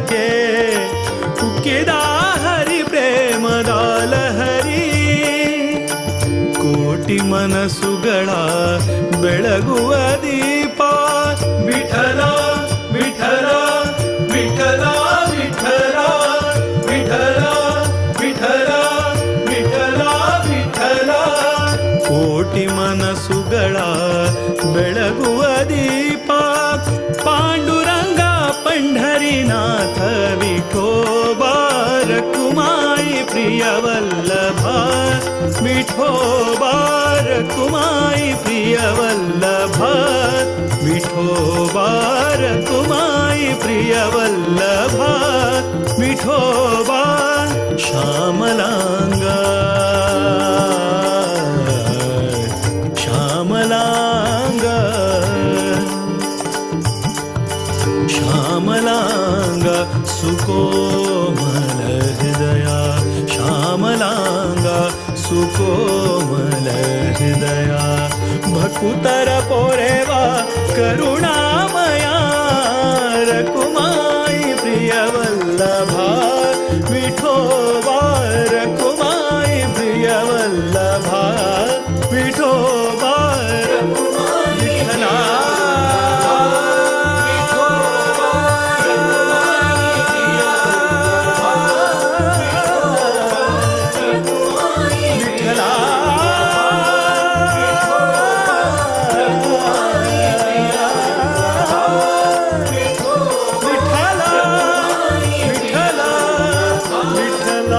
ಜಗಕ್ಕೆ ಉಕ್ಕಿದ ಹರಿ ಪ್ರೇಮದ ಲಹರಿ ಕೋಟಿ ಮನಸ್ಸುಗಳ ಬೆಳಗುವ ದೀಪ ವಿಠಲ ವಿಠಲ ವಿಠಲ ವಿಠಲ ವಿಠಲ ವಿಠಲ ವಿಠಲ ವಿಠಲ ಕೋಟಿ ಮನಸ್ಸುಗಳ ಬೆಳಗುವ ದೀಪ ಪಾಂಡುರಂಗ ಪಂಢರಿನಾಥ ವಿಠೋಬಾ ರಕುಮಾಯಿ ಪ್ರಿಯವಲ್ಲಭ ವಿಠೋಬಾ ರಕುಮಾಯಿ ಪ್ರಿಯವಲ್ಲಭ ವಿಠೋಬಾ ರಕುಮಾಯಿ ಪ್ರಿಯವಲ್ಲಭ ವಿಠೋಬಾ ಶ್ಯಾಮಲಾಂಗ ಶ್ಯಾಮಲಾಂಗ ಶ್ಯಾಮಲಾಂಗ ಸುಕೋಮಲ ಹೃದಯ ಶ್ಯಾಮಲಾಂಗ ಸುಕೋಮಲ ಹೃದಯ ಭಕುತರ ಪೊರೆವಾ ಕರುಣಾಮಯ ರಕುಮಾಯಿ ಪ್ರಿಯವಲ್ಲಭ ವಿಠೋಬಾ ರಕುಮಾಯಿ ಪ್ರಿಯವಲ್ಲಭ ವಿಠೋಬಾ ರಕುಮಾಯಿ ವಿಠಲ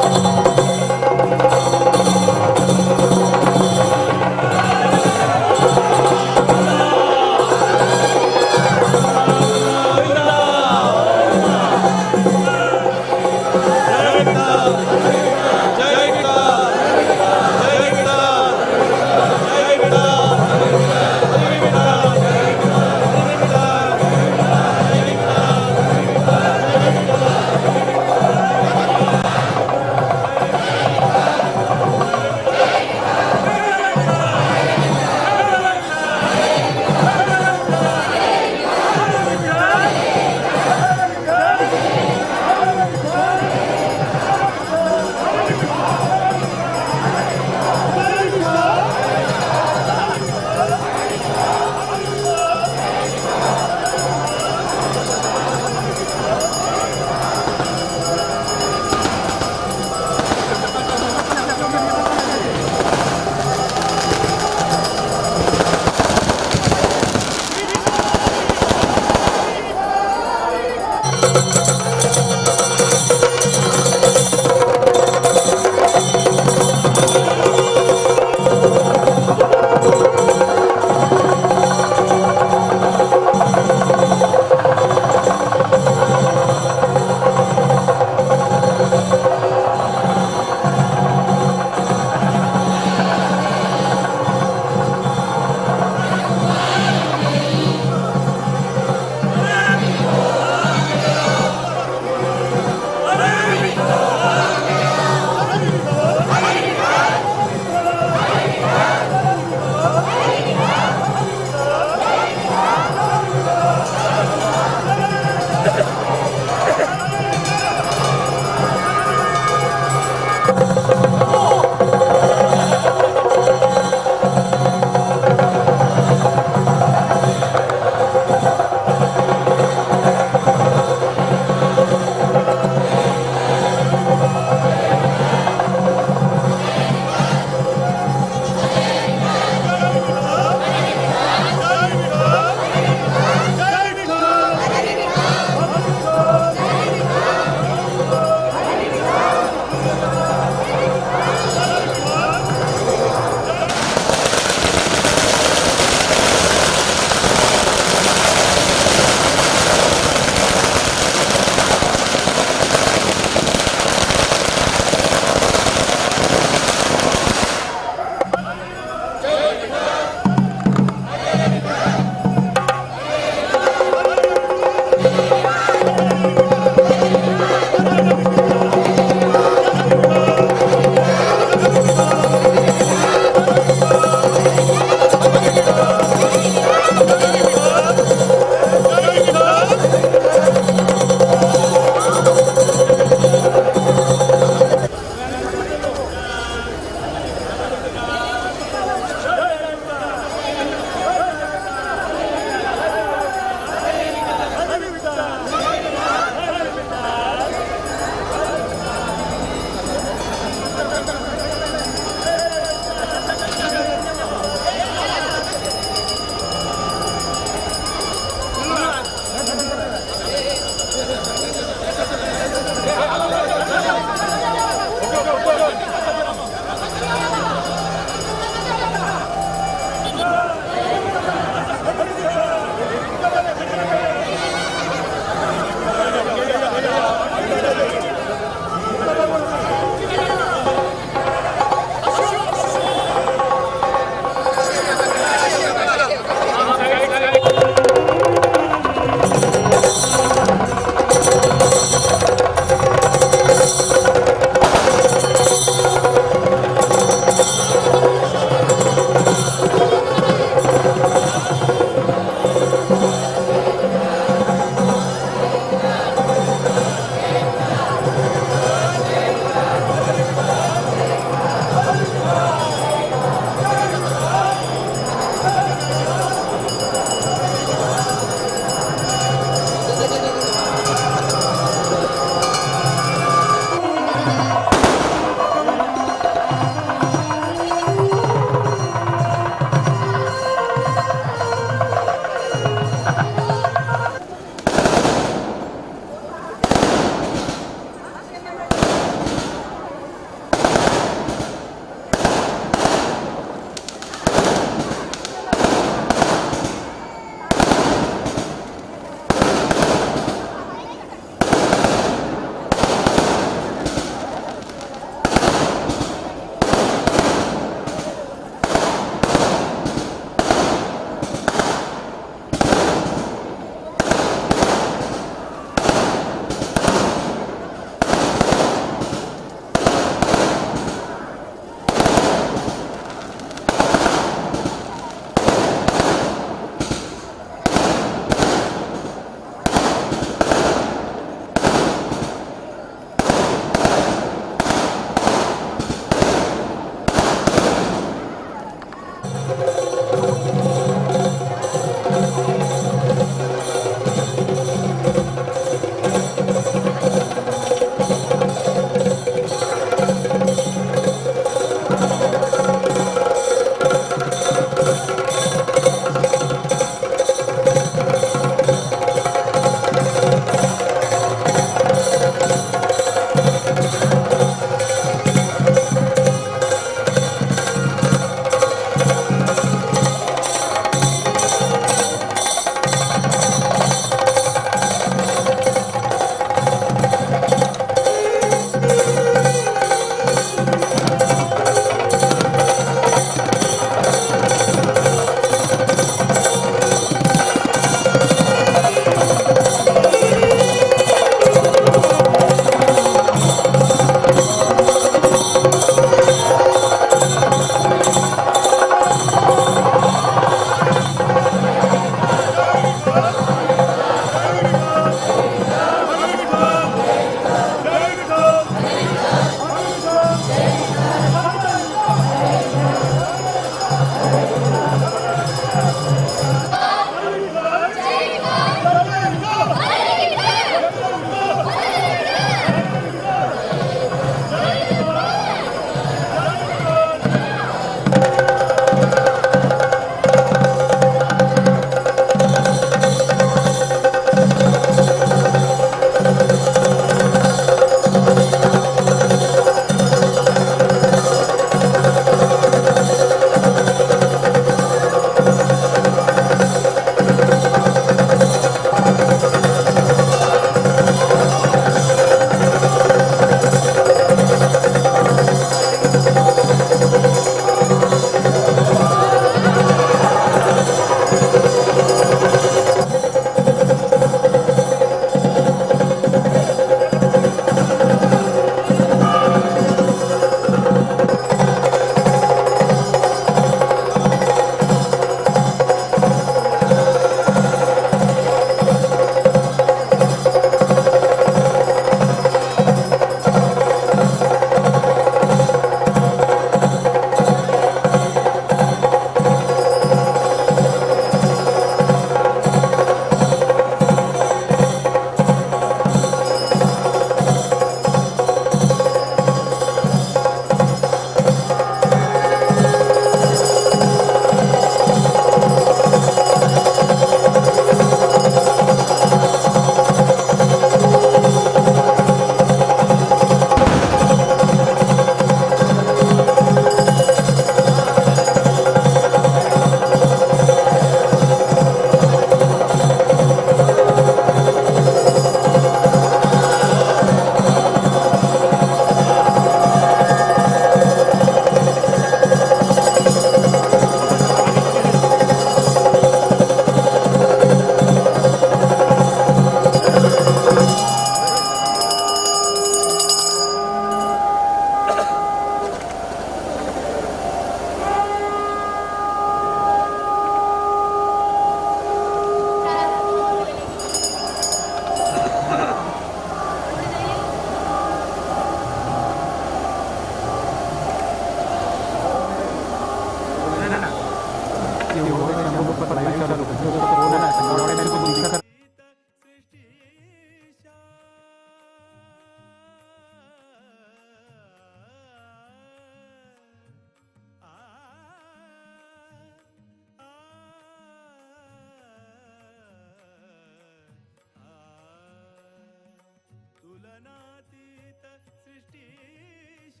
ತುಲನಾತೀತ ಸೃಷ್ಟೀಶ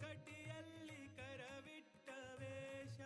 ಕಟಿಯಲ್ಲಿ ಕರವಿಟ್ಟ ವೇಷ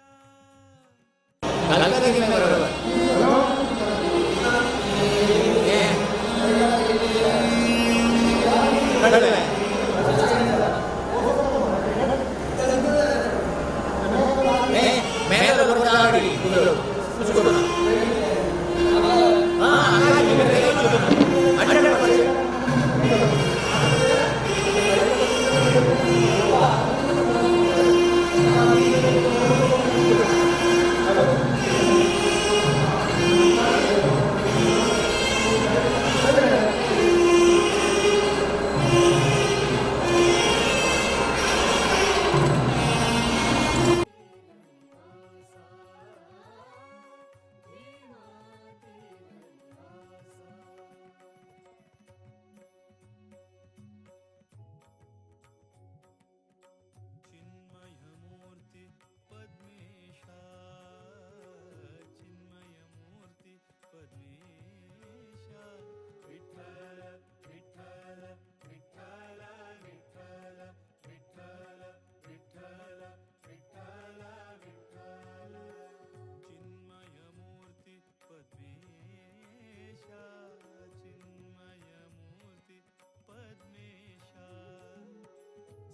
ಚಿನ್ಮಯಮೂರ್ತಿ ಪದ್ಮೇಶ ಚಿನ್ಮಯಮೂರ್ತಿ ಪದ್ಮೇಶ ವಿಠಲ ವಿಠಲ ವಿಠಲ ವಿಠಲ ವಿಠಲ ವಿಠಲ ವಿಠಲ ವಿಠಲ ಚಿನ್ಮಯಮೂರ್ತಿ ಪದ್ಮೇಶ ಚಿನ್ಮಯಮೂರ್ತಿ ಪದ್ಮೇಶ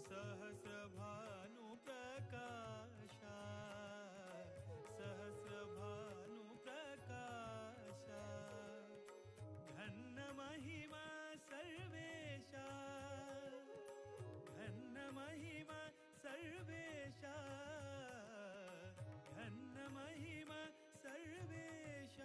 सहस्रभानु प्रकाश सहस्रभानु प्रकाश घन महिमा सर्वेश घन महिमा सर्वेश घन महिमा सर्वेश